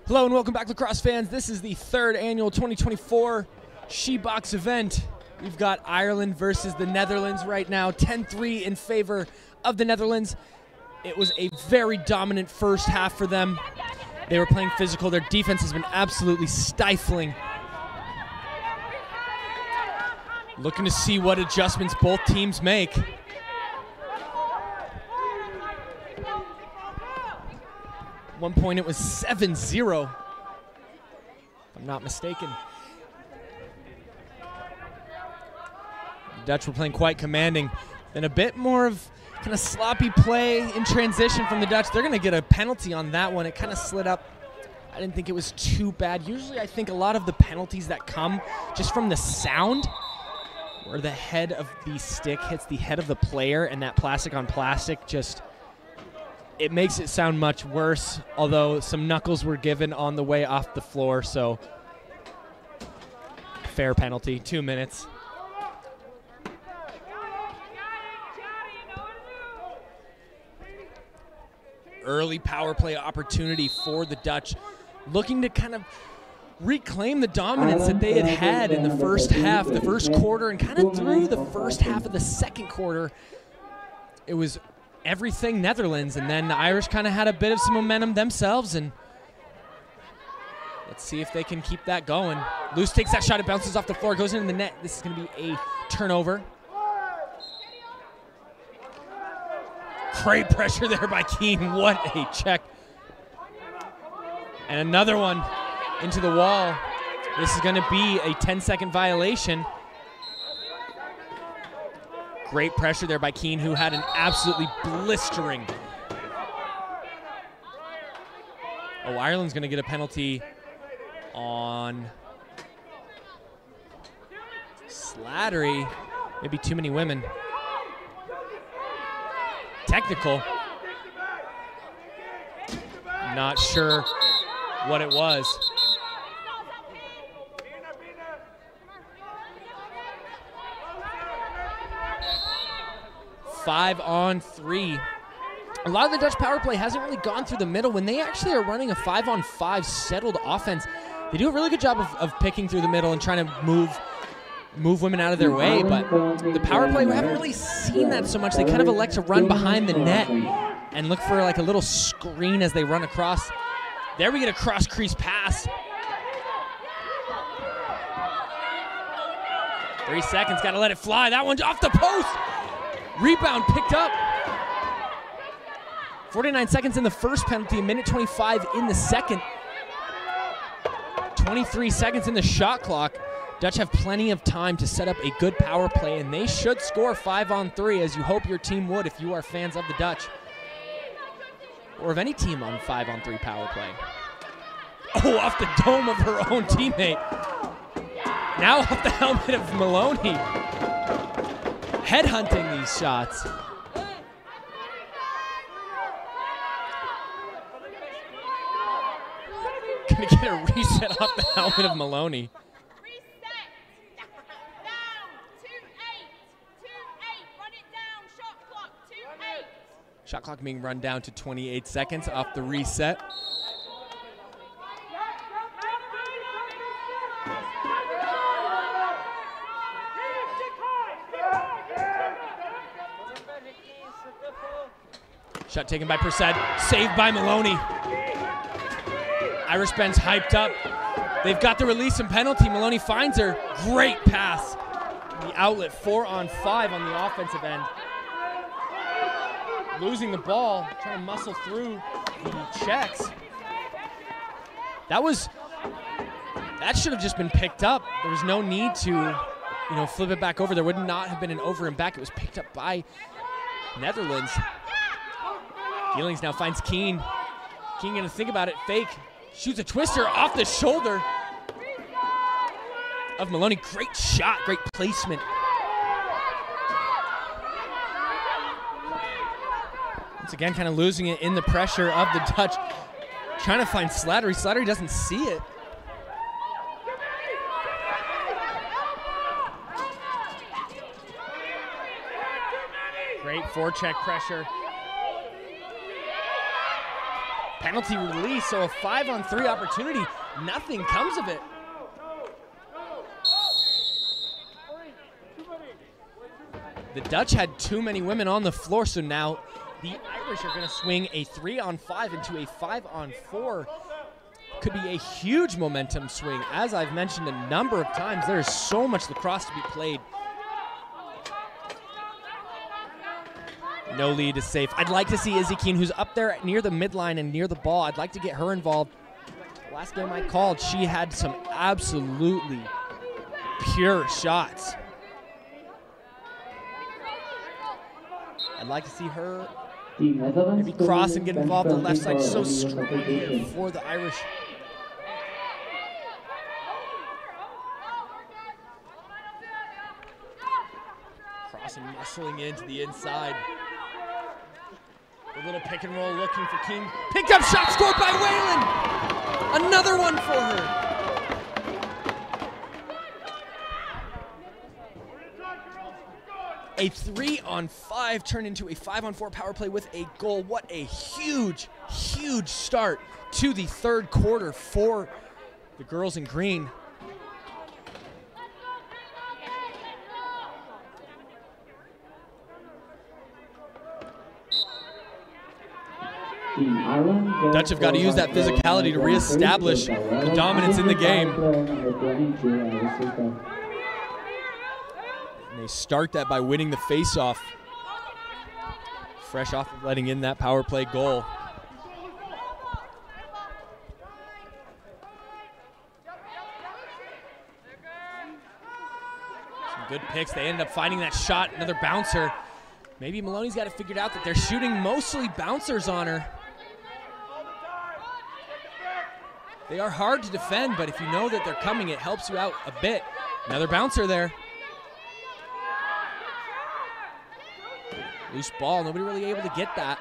Hello and welcome back, lacrosse fans. This is the third annual 2024 SHEBOX event. We've got Ireland versus the Netherlands right now, 10-3 in favor of the Netherlands. It was a very dominant first half for them. They were playing physical. Their defense has been absolutely stifling. Looking to see what adjustments both teams make. At one point it was 7-0, if I'm not mistaken. The Dutch were playing quite commanding. Then a bit more of kind of sloppy play in transition from the Dutch. They're going to get a penalty on that one. It kind of slid up. I didn't think it was too bad. Usually I think a lot of the penalties that come just from the sound, where the head of the stick hits the head of the player and that plastic on plastic, just, it makes it sound much worse, although some knuckles were given on the way off the floor, so fair penalty, 2 minutes. Early power play opportunity for the Dutch, looking to kind of reclaim the dominance that they had in the first half, the first quarter, and kind of through the first half of the second quarter. It was everything Netherlands, and then the Irish kind of had a bit of some momentum themselves, and let's see if they can keep that going. Luce takes that shot, it bounces off the floor, goes into the net. This is going to be a turnover. Great pressure there by Keane. What a check. And another one into the wall. This is going to be a 10-second violation. Great pressure there by Keane, who had an absolutely blistering. Oh, Ireland's going to get a penalty on Slattery. Maybe too many women. Technical. Not sure what it was. Five on three. A lot of the Dutch power play hasn't really gone through the middle. When they actually are running a 5-on-5 settled offense, they do a really good job of picking through the middle and trying to move women out of their way, but the power play, we haven't really seen that so much. They kind of elect to run behind the net and look for like a little screen as they run across. There we get a cross crease pass. 3 seconds, gotta let it fly. That one's off the post. Rebound picked up. 49 seconds in the first penalty, a minute 25 in the second. 23 seconds in the shot clock. Dutch have plenty of time to set up a good power play, and they should score 5-on-3, as you hope your team would if you are fans of the Dutch, or of any team on 5-on-3 power play. Oh, off the dome of her own teammate. Now off the helmet of Maloney. Headhunting these shots. Gonna get a reset off the helmet of Maloney. Shot clock being run down to 28 seconds off the reset. Shot taken by Persed, saved by Maloney. Irish bench hyped up. They've got the release and penalty. Maloney finds her. Great pass. The outlet, 4-on-5 on the offensive end. Losing the ball, trying to muscle through the Czechs. That should have just been picked up. There was no need to, flip it back over. There would not have been an over and back. It was picked up by Netherlands. Geelings now finds Keane. Keane gonna think about it, fake. Shoots a twister off the shoulder of Maloney. Great shot, great placement. Once again, kind of losing it in the pressure of the Dutch. Trying to find Slattery. Slattery doesn't see it. Great forecheck pressure. penalty release, so a 5-on-3 opportunity. Nothing comes of it. The Dutch had too many women on the floor, so now the Irish are going to swing a 3-on-5 into a 5-on-4. Could be a huge momentum swing. As I've mentioned a number of times, there is so much lacrosse to be played. No lead is safe. I'd like to see Izzy Keene, who's up there near the midline and near the ball. I'd like to get her involved. Last game I called, she had some absolutely pure shots. I'd like to see her maybe cross and get involved on the left side. So strong here for the Irish. Crossing, muscling into the inside. A little pick and roll looking for King. Picked up shot, scored by Whalen. Another one for her. A 3-on-5 turned into a 5-on-4 power play with a goal. What a huge, huge start to the third quarter for the girls in green. Dutch have got to use that physicality to reestablish the dominance in the game. And they start that by winning the faceoff. Fresh off of letting in that power play goal. Some good picks. They end up finding that shot, another bouncer. Maybe Maloney's got it figured out that they're shooting mostly bouncers on her. They are hard to defend, but if you know that they're coming, it helps you out a bit. Another bouncer there. Loose ball, nobody really able to get that.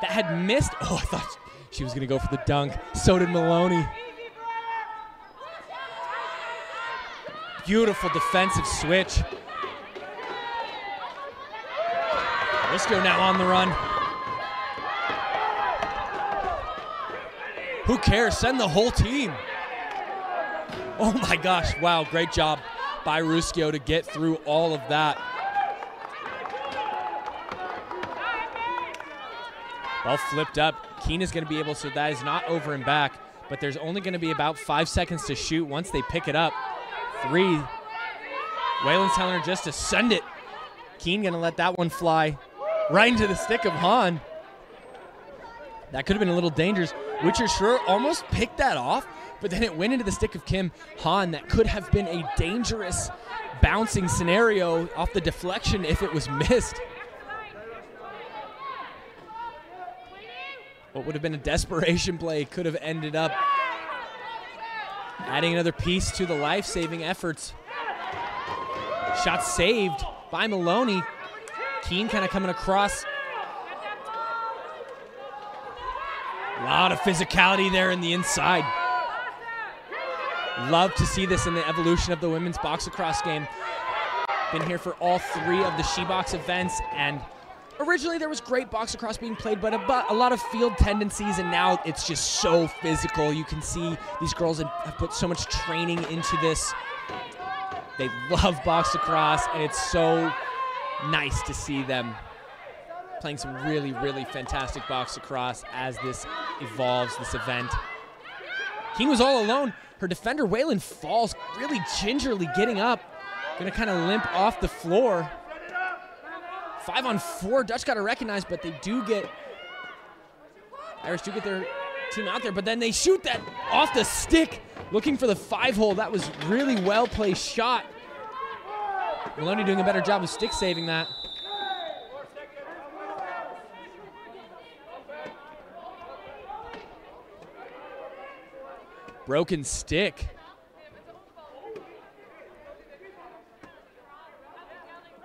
That had missed. Oh, I thought she was gonna go for the dunk. So did Maloney. Beautiful defensive switch. Risco now on the run. Who cares? Send the whole team. Oh my gosh, wow, great job by Ruscio to get through all of that. Ball flipped up. Keene is going to be able, so that is not over and back, but there's only going to be about 5 seconds to shoot once they pick it up. 3. Whalen's telling her just to send it. Keene going to let that one fly right into the stick of Hahn. That could have been a little dangerous. Witcher Schroer almost picked that off, but then it went into the stick of Kim Hahn. That could have been a dangerous bouncing scenario off the deflection if it was missed. What would have been a desperation play could have ended up adding another piece to the life-saving efforts. Shot saved by Maloney. Keene kind of coming across. A lot of physicality there in the inside. Love to see this in the evolution of the women's box-lacrosse game. Been here for all 3 of the SHEBOX events, and originally there was great box-lacrosse being played, but a lot of field tendencies, and now it's just so physical. You can see these girls have put so much training into this. They love box-lacrosse, and it's so nice to see them playing some really, really fantastic box-lacrosse as this evolves, this event. Keene was all alone. Her defender, Whalen, falls, really gingerly getting up. Gonna kind of limp off the floor. 5-on-4, Dutch got to recognize, but they do get, Irish do get their team out there, but then they shoot that off the stick, looking for the 5-hole. That was really well-placed shot. Maloney doing a better job of stick saving that. Broken stick.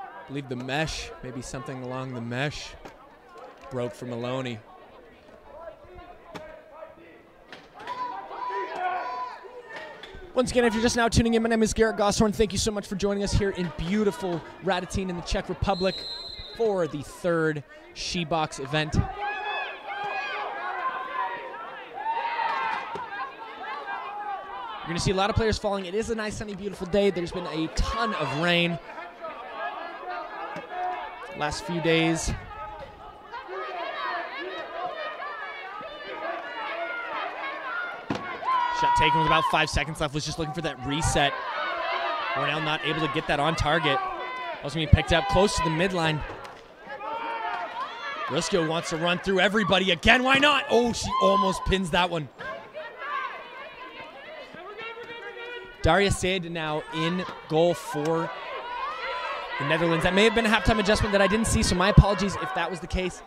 I believe the mesh, maybe something along the mesh, broke for Maloney. Once again, if you're just now tuning in, my name is Garrett Gosshorn. Thank you so much for joining us here in beautiful Radotín in the Czech Republic for the 3rd SHEBOX event. You're going to see a lot of players falling. It is a nice, sunny, beautiful day. There's been a ton of rain last few days. Shot taken with about 5 seconds left. Was just looking for that reset. Warnell not able to get that on target. Also being picked up close to the midline. Rusko wants to run through everybody again. Why not? Oh, she almost pins that one. Daria Said now in goal for the Netherlands. That may have been a halftime adjustment that I didn't see, so my apologies if that was the case.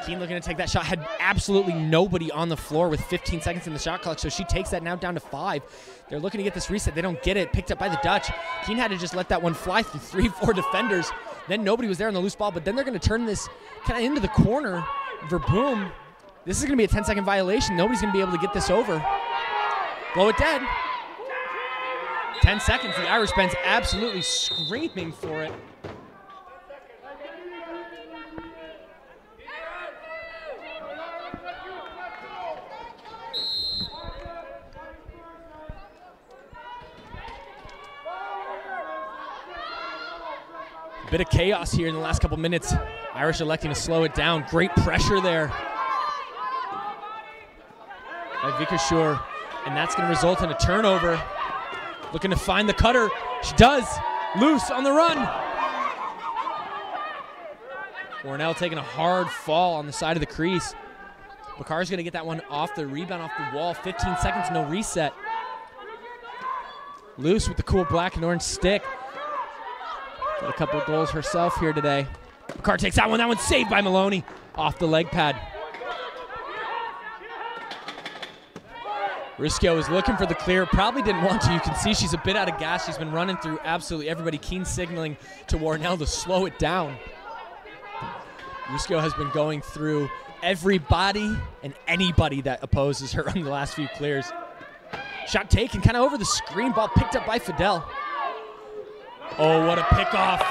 Keen looking to take that shot. Had absolutely nobody on the floor with 15 seconds in the shot clock, so she takes that now down to 5. They're looking to get this reset. They don't get it. Picked up by the Dutch. Keen had to just let that one fly through 3-4 defenders. Then nobody was there on the loose ball, but then they're going to turn this kind of into the corner. Verboom. This is going to be a 10-second violation. Nobody's going to be able to get this over. Blow it dead. 10 seconds. The Irish bench absolutely screaming for it. Bit of chaos here in the last couple minutes. Irish electing to slow it down. Great pressure there by Vickershoor, and that's going to result in a turnover. Looking to find the cutter. She does. Loose on the run. Warnell taking a hard fall on the side of the crease. Bakar's going to get that one off the rebound, off the wall. 15 seconds, no reset. Loose with the cool black and orange stick. Got a couple of goals herself here today. Bakar takes that one. That one's saved by Maloney off the leg pad. Rusko is looking for the clear. Probably didn't want to. You can see she's a bit out of gas. She's been running through absolutely everybody. Keen signaling to Warnell to slow it down. Rusko has been going through everybody and anybody that opposes her on the last few clears. Shot taken kind of over the screen. Ball picked up by Fidel. Oh, what a pickoff.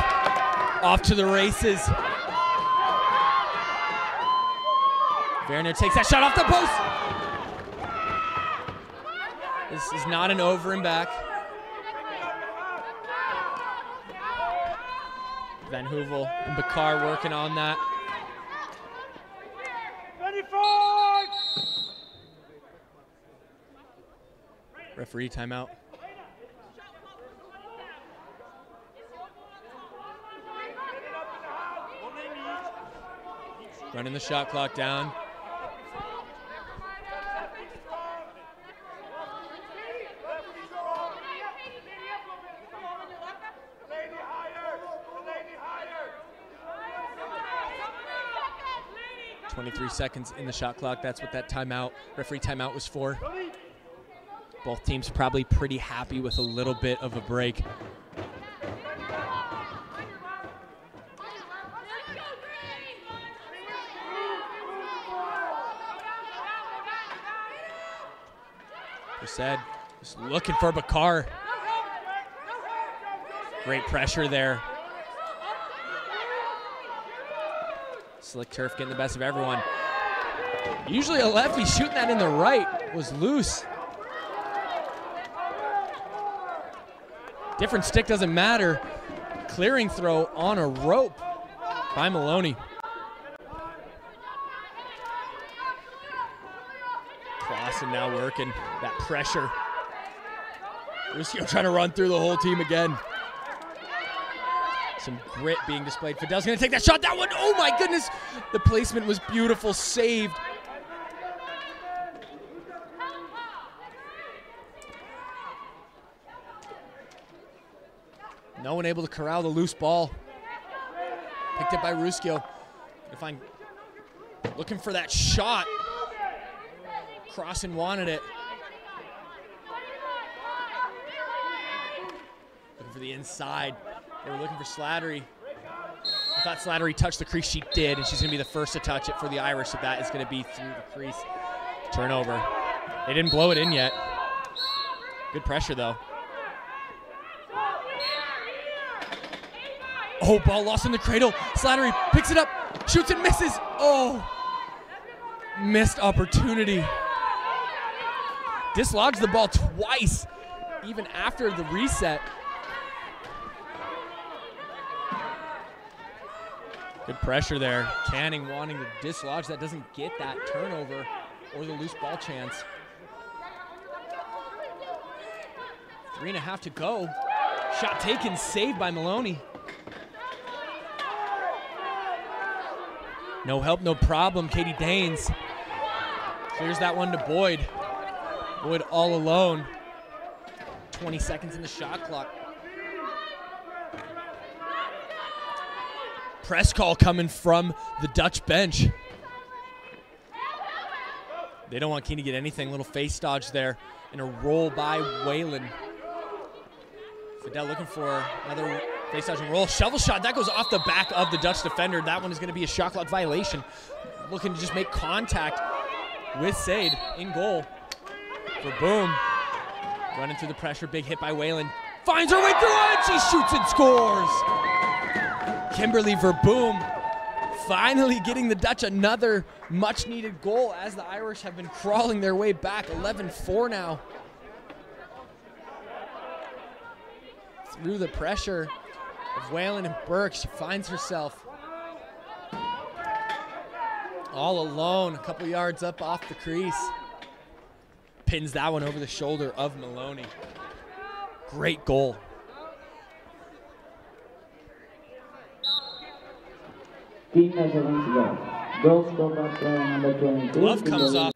Off to the races. Werner takes that shot off the post. This is not an over and back. Van Heuvel and Bakar working on that. 25! Referee timeout. Running the shot clock down. .23 seconds in the shot clock. That's what that timeout, referee timeout was for. Both teams probably pretty happy with a little bit of a break. Said, just looking for Bakar. Great pressure there. Slick turf getting the best of everyone. Usually a lefty shooting that in the right was loose. Different stick doesn't matter. Clearing throw on a rope by Maloney. Clausen now working that pressure. Rusko trying to run through the whole team again. Some grit being displayed. Fidel's going to take that shot. That one, oh my goodness. The placement was beautiful. Saved. No one able to corral the loose ball. Picked up by Rusko. Looking for that shot. Crossan wanted it. Looking for the inside. They were looking for Slattery. I thought Slattery touched the crease. She did, and she's going to be the first to touch it for the Irish, so that is going to be through the crease. Turnover. They didn't blow it in yet. Good pressure, though. Oh, ball lost in the cradle. Slattery picks it up, shoots and misses. Oh, missed opportunity. dislodged the ball twice, even after the reset. Good pressure there. Canning wanting to dislodge that, doesn't get that turnover or the loose ball chance. 3.5 to go. Shot taken, saved by Maloney. No help, no problem. Katie Danes clears that one to Boyd. Boyd all alone. 20 seconds in the shot clock. Press call coming from the Dutch bench. They don't want Keene to get anything. Little face dodge there and a roll by Whalen. Fidel looking for another face dodge and roll. Shovel shot, that goes off the back of the Dutch defender. That one is going to be a shot clock violation. Looking to just make contact with Sade in goal for Boom. Running through the pressure, big hit by Whalen. Finds her way through it, she shoots and scores. Kimberly Verboom finally getting the Dutch another much needed goal as the Irish have been crawling their way back. 11-4 now. Through the pressure of Whalen and Burke, she finds herself all alone, a couple yards up off the crease. Pins that one over the shoulder of Maloney. Great goal. Team has a win to go. Goal scored by player number 22. Glove comes off.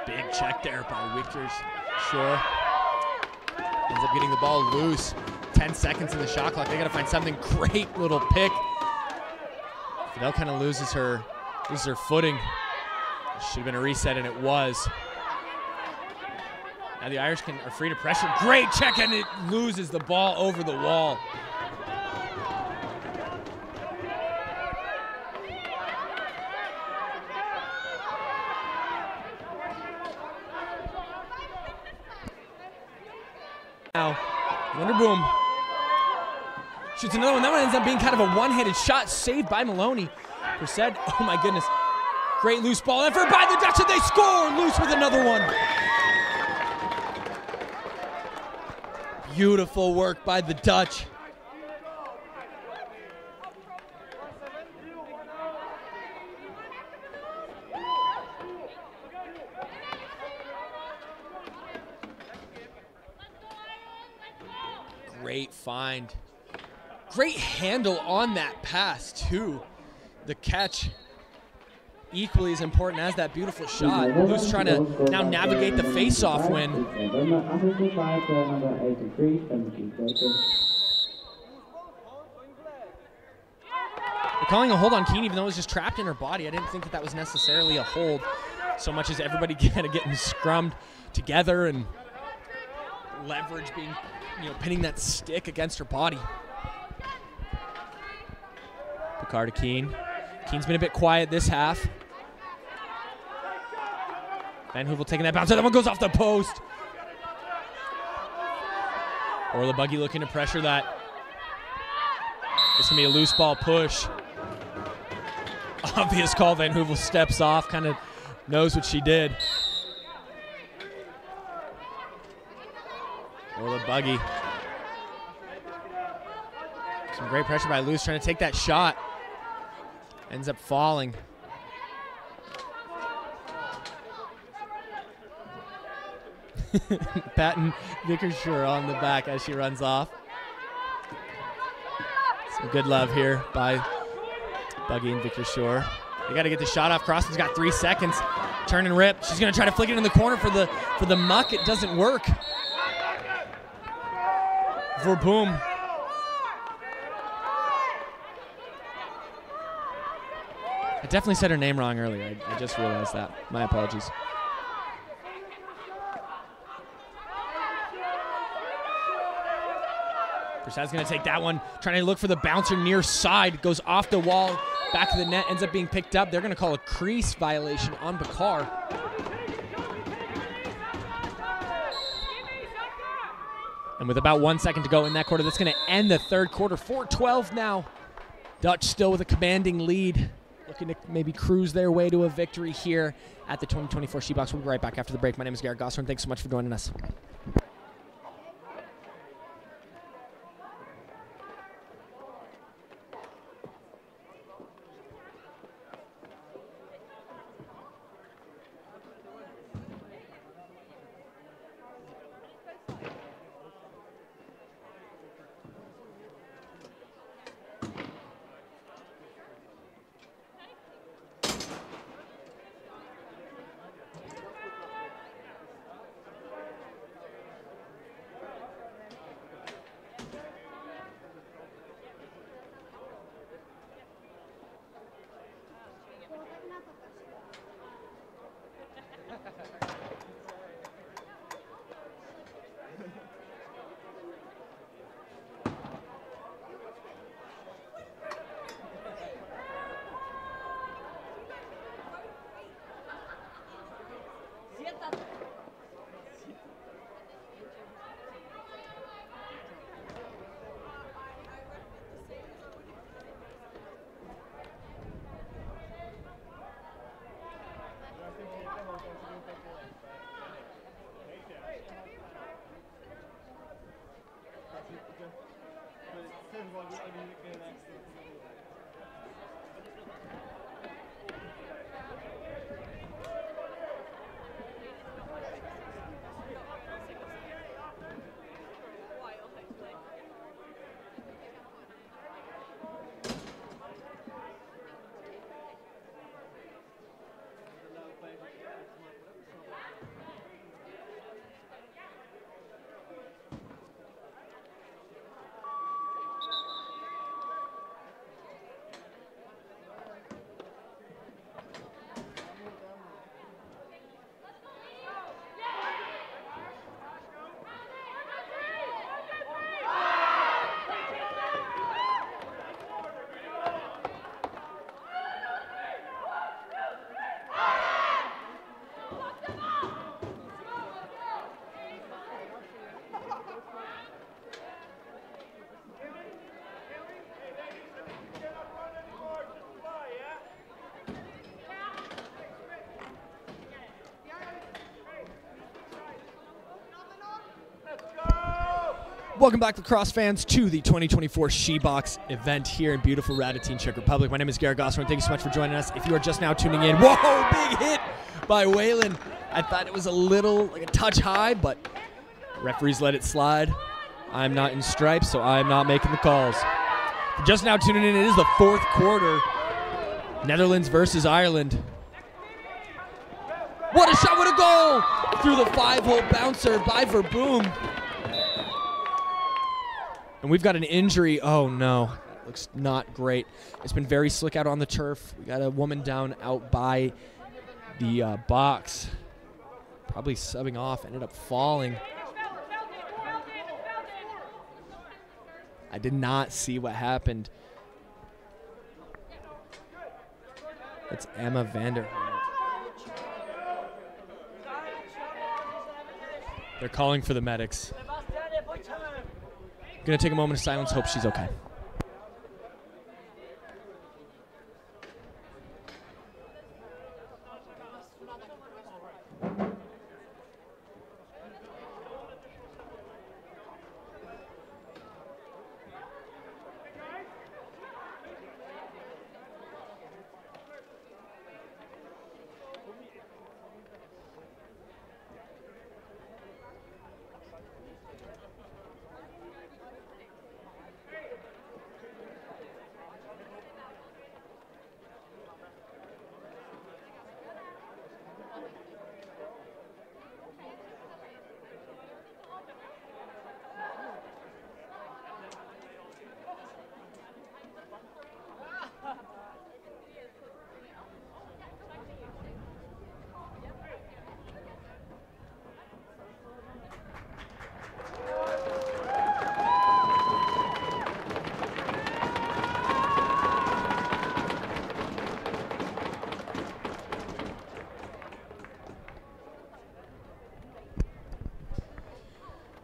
Big check there by Wickers. Sure. Ends up getting the ball loose. 10 seconds in the shot clock. They got to find something. Great little pick. Fidel kind of loses her footing. Should have been a reset, and it was. Now the Irish are free to pressure. Great check, and it loses the ball over the wall. Now, Wonderboom shoots another one. That one ends up being kind of a one-handed shot, saved by Maloney. Perced, oh my goodness. Great loose ball effort by the Dutch, and they score! Loose with another one. Beautiful work by the Dutch. Great find. Great handle on that pass, too. The catch equally as important as that beautiful shot. Who's trying to now navigate the face-off win. They're calling a hold on Keene, even though it was just trapped in her body. I didn't think that was necessarily a hold, so much as everybody kind of getting scrummed together and leverage being, pinning that stick against her body. Picard to Keene. Keene's been a bit quiet this half. Van Hoovel taking that bounce. That one goes off the post. Orla Buggy looking to pressure that. This can be a loose ball push. Obvious call. Van Hoovel steps off, kind of knows what she did. Orla Buggy. Some great pressure by Luce trying to take that shot. Ends up falling. Patton Vickershaw on the back as she runs off. Some good love here by Buggy and Vickershaw. They got to get the shot off. Crossan's got 3 seconds. Turn and rip. She's going to try to flick it in the corner for the muck. It doesn't work. Verboom. I definitely said her name wrong earlier. I just realized that. My apologies. Persad's going to take that one, trying to look for the bouncer near side. Goes off the wall, back of the net, ends up being picked up. They're going to call a crease violation on Bakar. And with about 1 second to go in that quarter, that's going to end the third quarter. 4-12 now. Dutch still with a commanding lead. looking to maybe cruise their way to a victory here at the 2024 SHEBOX. We'll be right back after the break. My name is Garrett Gosser, and thanks so much for joining us. Welcome back, lacrosse fans, to the 2024 SHEBOX event here in beautiful Radotín, Czech Republic. My name is Garrett Gosser, and thank you so much for joining us. If you are just now tuning in, whoa, big hit by Waylon. I thought it was a little, like a touch high, but referees let it slide. I'm not in stripes, so I'm not making the calls. Just now tuning in, it is the fourth quarter. Netherlands versus Ireland. What a shot, what a goal! Through the 5-hole bouncer by Verboom. And we've got an injury. Oh, no. That looks not great. It's been very slick out on the turf. We got a woman down out by the box. Probably subbing off. Ended up falling. I did not see what happened. That's Emma Vander. They're calling for the medics. Gonna take a moment of silence, hope she's okay.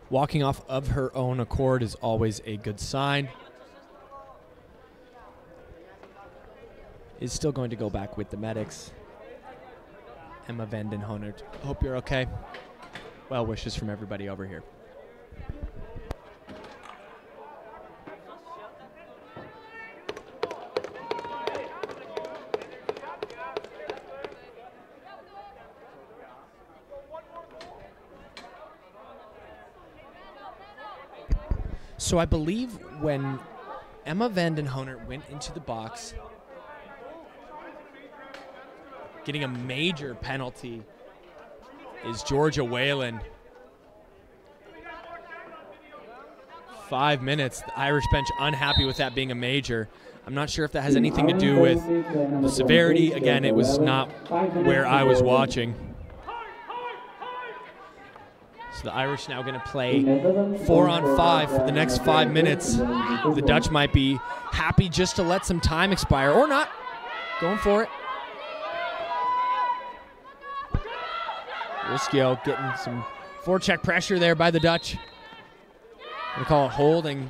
Walking off of her own accord is always a good sign. is still going to go back with the medics. Emma Vanden Honert, hope you're okay. Well wishes from everybody over here. So I believe when Emma Vanden Honert went into the box, getting a major penalty is Georgia Whalen. 5 minutes. The Irish bench unhappy with that being a major. I'm not sure if that has anything to do with the severity. Again, it was not where I was watching. So the Irish now going to play 4-on-5 for the next 5 minutes. The Dutch might be happy just to let some time expire, or not. Going for it. Rischio getting some forecheck pressure there by the Dutch. Going to call it holding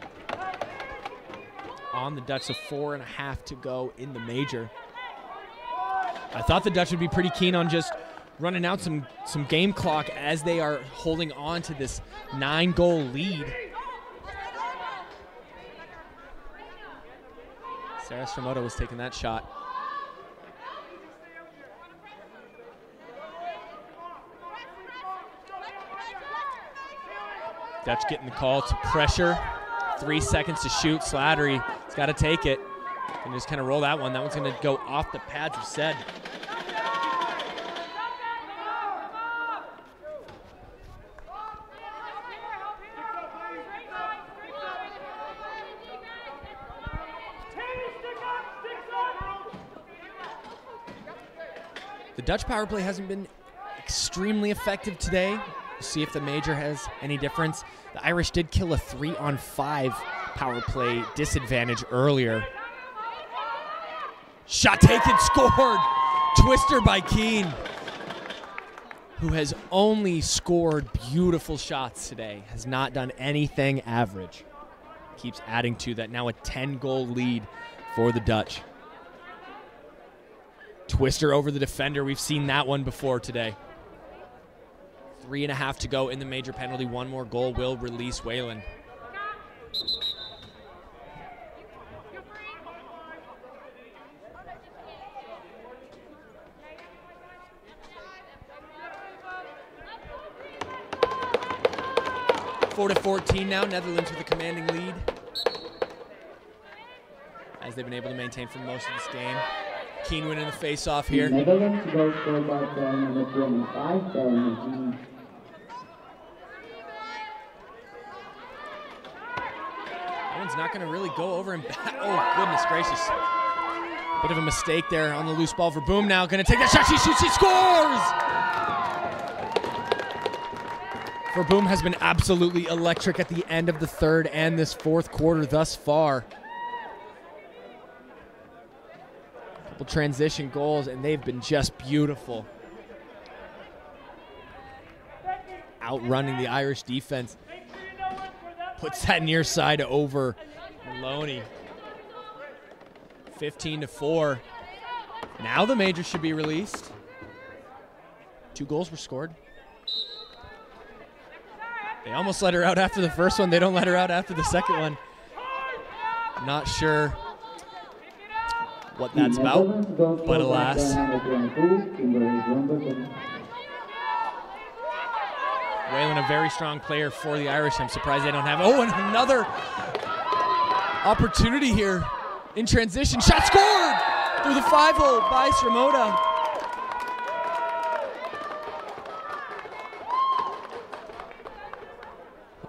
on the Dutch, so 4.5 to go in the major. I thought the Dutch would be pretty keen on just running out some game clock as they are holding on to this 9-goal lead. Sarah Stramoto was taking that shot. Dutch getting the call to pressure. 3 seconds to shoot. Slattery's got to take it and just kind of roll that one. That one's going to go off the pads of Sed. The Dutch power play hasn't been extremely effective today. We'll see if the major has any difference. The Irish did kill a 3-on-5 power play disadvantage earlier. Shot taken, scored! Twister by Keane, who has only scored beautiful shots today, has not done anything average. Keeps adding to that, now a 10-goal lead for the Dutch. Twister over the defender. We've seen that one before today. 3.5 to go in the major penalty. One more goal will release Whalen. Four to 14 now. Netherlands with a commanding lead, as they've been able to maintain for most of this game. Keane winning the face-off here. Netherlands goes scored by player number 25, Belgium. That one's not going to really go over and back. Oh, goodness gracious. Bit of a mistake there on the loose ball for Boom now. Going to take that shot. She shoots. She scores! For Boom has been absolutely electric at the end of the third and this fourth quarter thus far. Transition goals, and they've been just beautiful. Outrunning the Irish defense. Puts that near side over Maloney. 15-4. Now the major should be released. 2 goals were scored. They almost let her out after the first one. They don't let her out after the second one. Not sure what that's about, but alas. Whalen, a very strong player for the Irish. I'm surprised they don't have. Oh, and another opportunity here in transition. Shot scored through the 5-hole by Sramota.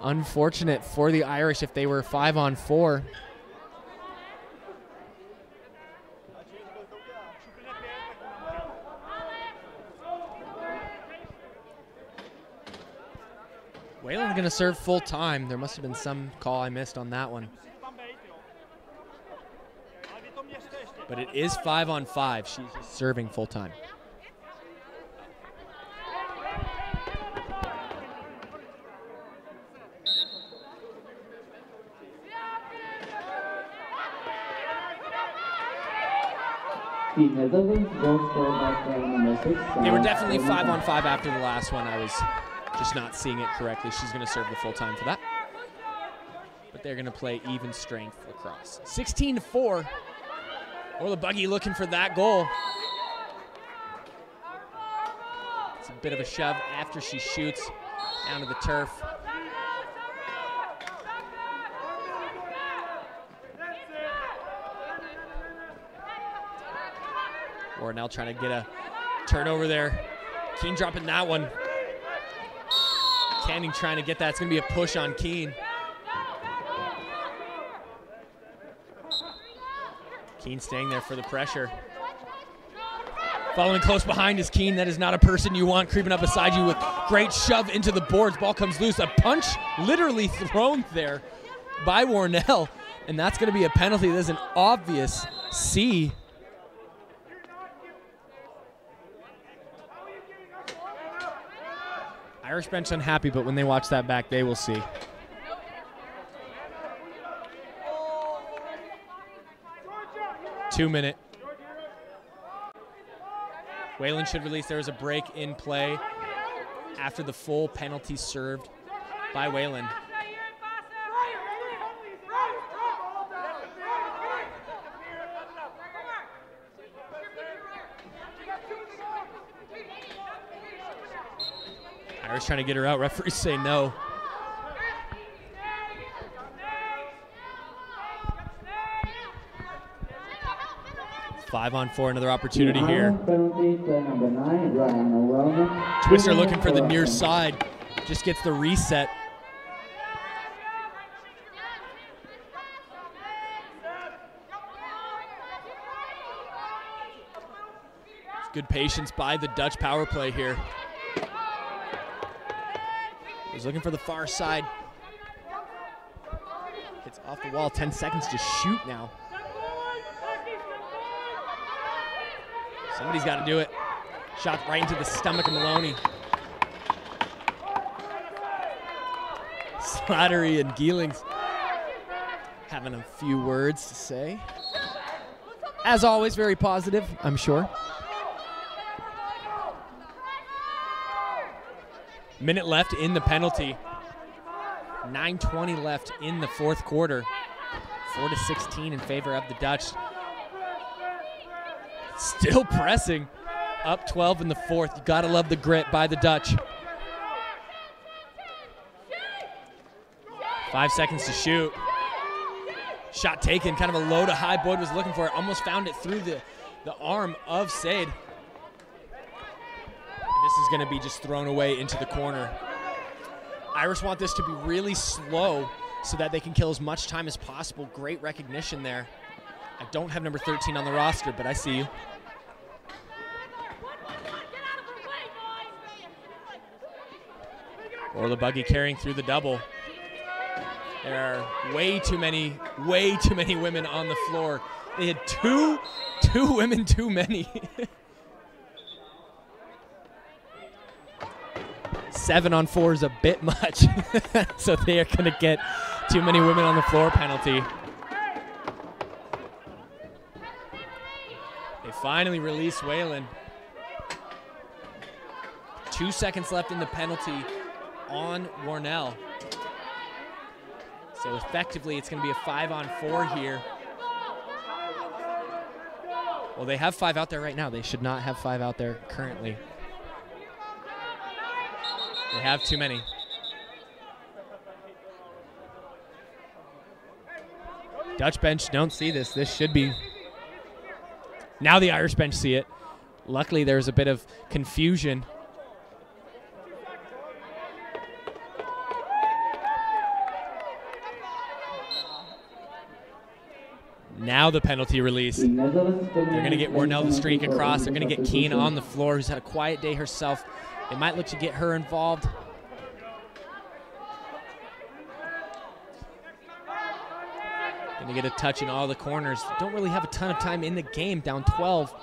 Unfortunate for the Irish if they were 5-on-4. Whalen's going to serve full time. There must have been some call I missed on that one. But it is 5-on-5. She's just serving full time. The Netherlands goal scored by player number 6. They were definitely 5-on-5 after the last one. I was just not seeing it correctly. She's going to serve the full time for that. But they're going to play even strength lacrosse. 16-4. Orla Buggy looking for that goal. It's a bit of a shove after she shoots down to the turf. Ornell trying to get a turnover there. Keene dropping that one. Canning trying to get that. It's going to be a push on Keene. Keene staying there for the pressure. Following close behind is Keene. That is not a person you want creeping up beside you with great shove into the boards. Ball comes loose. A punch literally thrown there by Warnell. And that's going to be a penalty. There's an obvious C. Irish bench unhappy, but when they watch that back, they will see. Two-minute. Whalen should release. There was a break in play after the full penalty served by Whalen. Irish trying to get her out. Referees say no. Five on four, another opportunity here. Twister looking for the near side. Just gets the reset. Good patience by the Dutch power play here. He's looking for the far side. Hits off the wall. 10 seconds to shoot now. Somebody's got to do it. Shot right into the stomach of Maloney. Slattery and Geelings having a few words to say. As always, very positive, I'm sure. Minute left in the penalty. 9:20 left in the fourth quarter. 4-16 in favor of the Dutch. Still pressing. Up 12 in the fourth. You gotta love the grit by the Dutch. 5 seconds to shoot. Shot taken, kind of a low to high. Boyd was looking for it. Almost found it through the arm of Sade. This is going to be just thrown away into the corner. Irish want this to be really slow so that they can kill as much time as possible. Great recognition there. I don't have number 13 on the roster, but I see you. Orla Buggy carrying through the double. There are way too many women on the floor. They had two women too many. 7 on 4 is a bit much. So they are going to get too many women on the floor penalty. They finally release Whalen. 2 seconds left in the penalty on Warnell. So effectively it's going to be a 5 on 4 here. Well, they have 5 out there right now. They should not have 5 out there currently. They have too many. Dutch bench don't see this. This should be. Now the Irish bench see it. Luckily, there's a bit of confusion. Now the penalty release. They're going to get Warnell the streak across. They're going to get Keene on the floor, who's had a quiet day herself. They might look to get her involved. Going to get a touch in all the corners. Don't really have a ton of time in the game, down 12.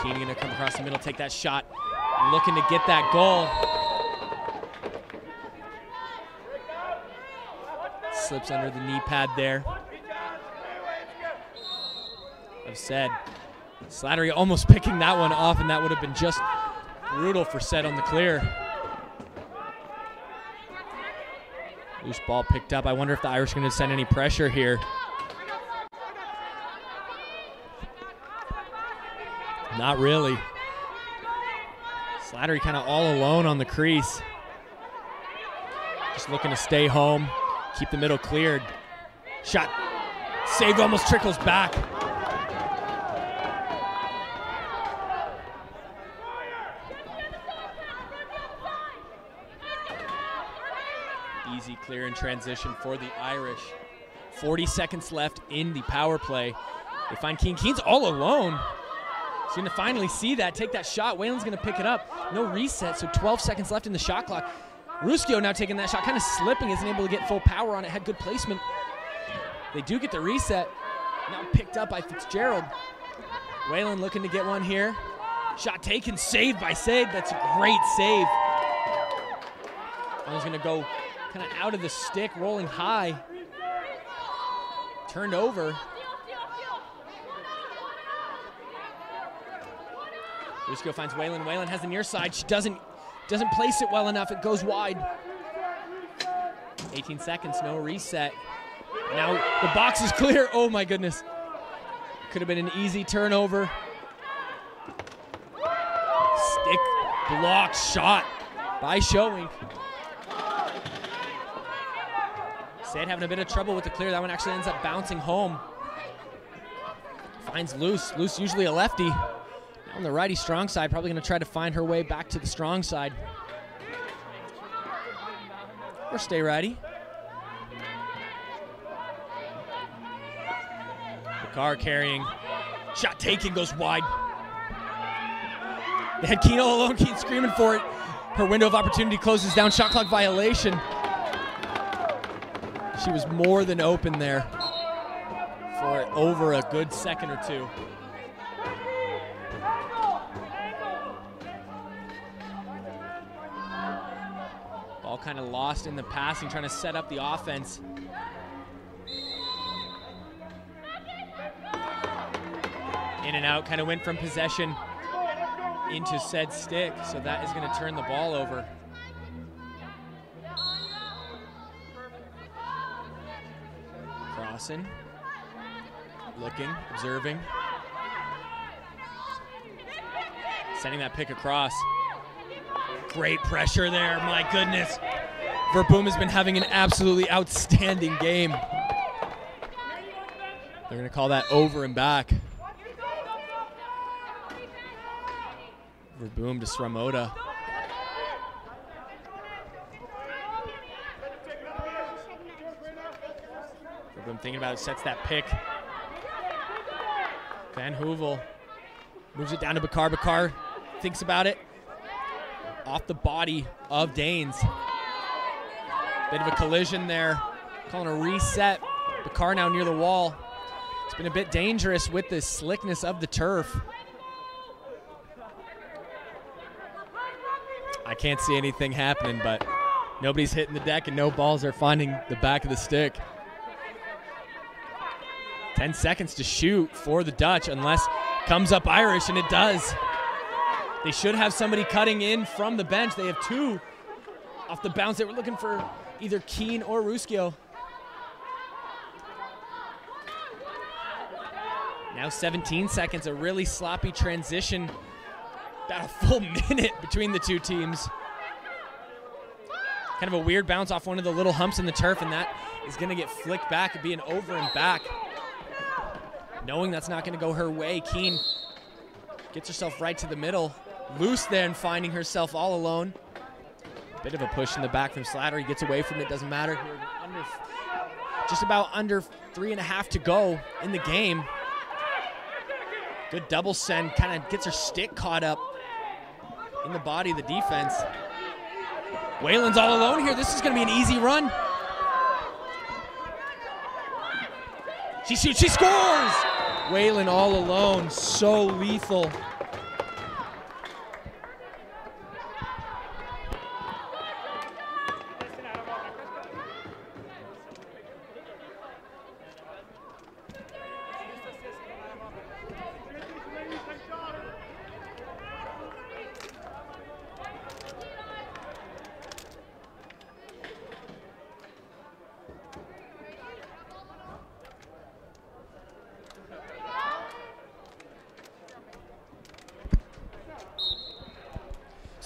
Keene going to come across the middle, take that shot. Looking to get that goal. Slips under the knee pad there. of said. Slattery almost picking that one off, and that would have been just brutal for said on the clear. Loose ball picked up. I wonder if the Irish are going to send any pressure here. Not really. Slattery kind of all alone on the crease. Just looking to stay home, keep the middle cleared. Shot saved, almost trickles back. Easy clear in transition for the Irish. 40 seconds left in the power play. They find Keane. Keane's all alone. He's going to finally see that, take that shot. Whalen's going to pick it up. No reset, so 12 seconds left in the shot clock. Ruskio now taking that shot, kind of slipping, isn't able to get full power on it, had good placement. They do get the reset. Now picked up by Fitzgerald. Whalen looking to get one here. Shot taken, saved by Sade. That's a great save. Whalen's going to go kind of out of the stick, rolling high. Turned over. Ruskio finds Whalen. Whalen has the near side. She doesn't place it well enough. It goes wide. 18 seconds, no reset. Now the box is clear. Oh my goodness. Could have been an easy turnover. Stick block shot by Showink. Sade having a bit of trouble with the clear. That one actually ends up bouncing home. Finds Luce. Luce usually a lefty. Now on the righty strong side, probably going to try to find her way back to the strong side. Or stay righty. Bakar carrying. Shot taken, goes wide. They had Keane all alone. Keane screaming for it. Her window of opportunity closes down. Shot clock violation. She was more than open there for over a good second or two. Ball kind of lost in the passing, trying to set up the offense. In and out, kind of went from possession into said stick, so that is going to turn the ball over. Crossing, looking, observing. Sending that pick across. Great pressure there, my goodness. Verboom has been having an absolutely outstanding game. They're going to call that over and back. Verboom to Sramota. Verboom thinking about it, sets that pick. Van Hoovel moves it down to Bakar. Bakar thinks about it. Off the body of Danes. Bit of a collision there. Calling a reset. Bakar now near the wall. It's been a bit dangerous with the slickness of the turf. I can't see anything happening, but nobody's hitting the deck and no balls are finding the back of the stick. 10 seconds to shoot for the Dutch, unless comes up Irish, and it does. They should have somebody cutting in from the bench. They have two off the bounce. They were looking for either Keane or Ruskio. Now 17 seconds, a really sloppy transition. About a full minute between the two teams. Kind of a weird bounce off one of the little humps in the turf, and that is going to get flicked back and be an over and back. Knowing that's not going to go her way, Keane gets herself right to the middle. Loose then, finding herself all alone. Bit of a push in the back from Slattery. Gets away from it, doesn't matter. Just about under 3.5 to go in the game. Good double send, kind of gets her stick caught up in the body of the defense. Whalen's all alone here. This is going to be an easy run. She shoots, she scores! Whalen all alone, so lethal.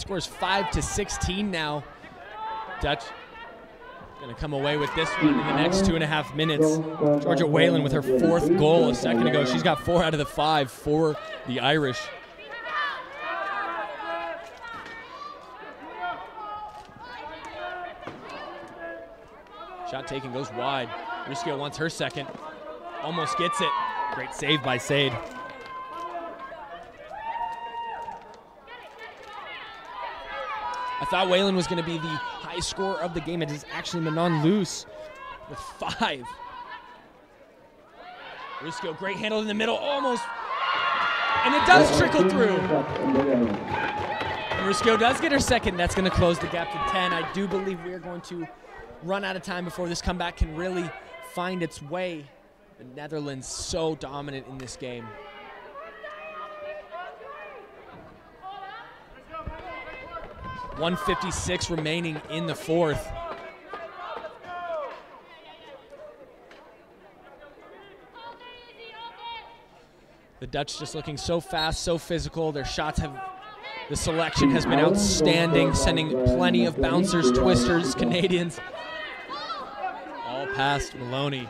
Score's 5-16 now. Dutch going to come away with this one in the next 2.5 minutes. Georgia Whalen with her 4th goal a second ago. She's got 4 out of the 5 for the Irish. Shot taken, goes wide. Riscio wants her second. Almost gets it. Great save by Sade. I thought Whalen was going to be the high scorer of the game. It is actually Manon Luce with 5. Riscio, great handle in the middle, almost. And it does trickle through. And Riscio does get her second. That's going to close the gap to 10. I do believe we are going to run out of time before this comeback can really find its way. The Netherlands so dominant in this game. .156 remaining in the 4th. The Dutch just looking so fast, so physical. Their shots have, the selection has been outstanding, sending plenty of bouncers, twisters, Canadians. All past Maloney.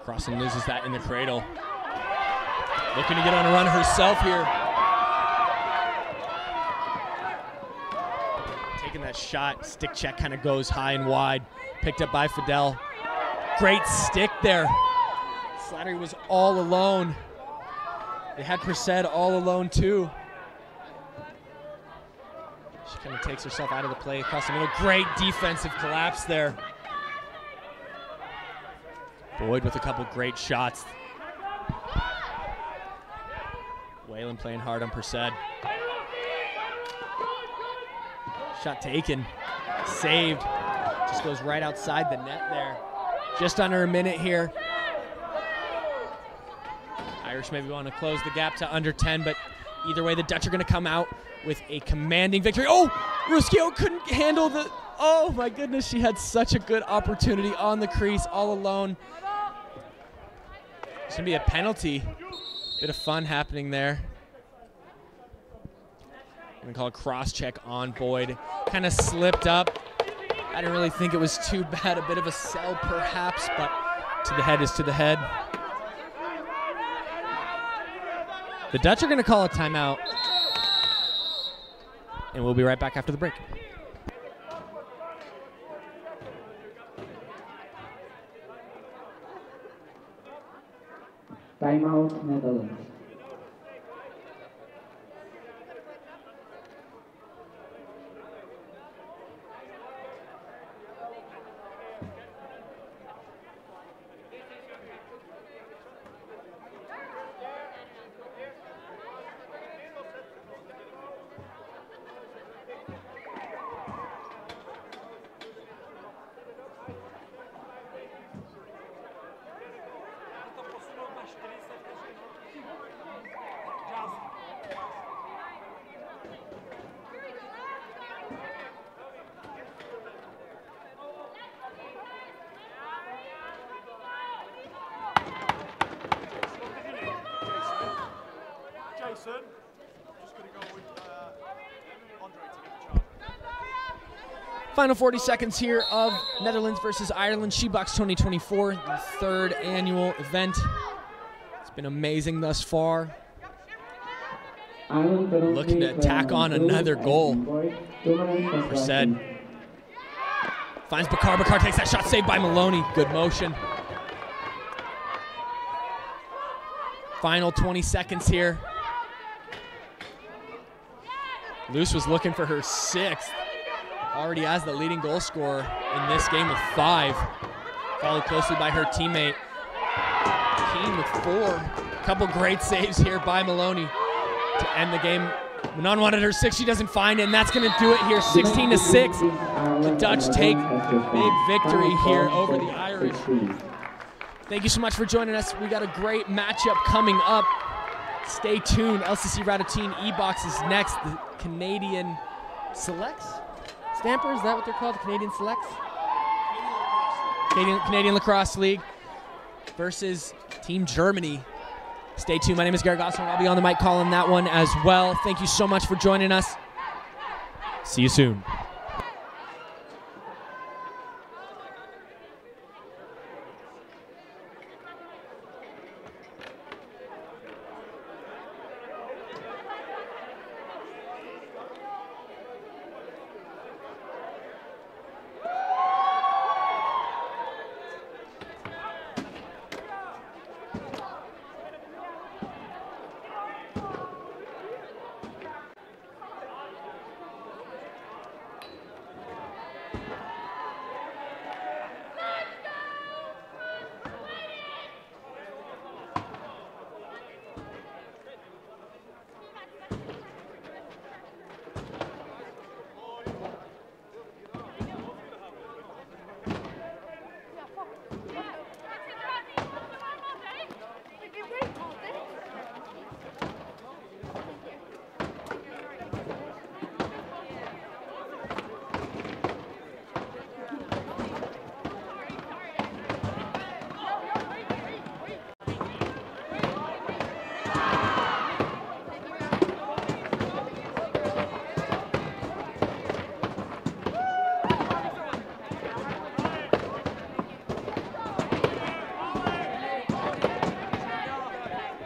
Crossan loses that in the cradle. Looking to get on a run herself here. Taking that shot, stick check kind of goes high and wide. Picked up by Fidel. Great stick there. Slattery was all alone. They had Persed all alone too. She kind of takes herself out of the play across the middle. Great defensive collapse there. Boyd with a couple great shots. Whalen playing hard on Persed. Shot taken, saved. Just goes right outside the net there. Just under a minute here. Irish maybe want to close the gap to under 10, but either way, the Dutch are going to come out with a commanding victory. Oh, Riscio couldn't handle the, oh my goodness, she had such a good opportunity on the crease all alone. It's going to be a penalty. Bit of fun happening there. I'm going to call a cross-check on Boyd. Kind of slipped up. I didn't really think it was too bad. A bit of a sell perhaps, but to the head is to the head. The Dutch are going to call a timeout. And we'll be right back after the break. Timeout, Netherlands. Final 40 seconds here of Netherlands versus Ireland, SHEBOX 2024, the 3rd annual event. It's been amazing thus far. Looking to tack on another goal. Persed finds Bakar. Bakar takes that shot, saved by Maloney. Good motion. Final 20 seconds here. Luce was looking for her 6th. Already has the leading goal scorer in this game with 5. Followed closely by her teammate. Keane with 4. A couple great saves here by Maloney to end the game. Manon wanted her 6, she doesn't find it, and that's going to do it here, 16-6. The Dutch take big victory here over the Irish. Thank you so much for joining us. We got a great matchup coming up. Stay tuned. LCC Radotín E-Box is next. The Canadian Selects? Stamper, is that what they're called? The Canadian Selects? Canadian Lacrosse League versus Team Germany. Stay tuned. My name is Garrett Gosselin. I'll be on the mic calling that one as well. Thank you so much for joining us. See you soon.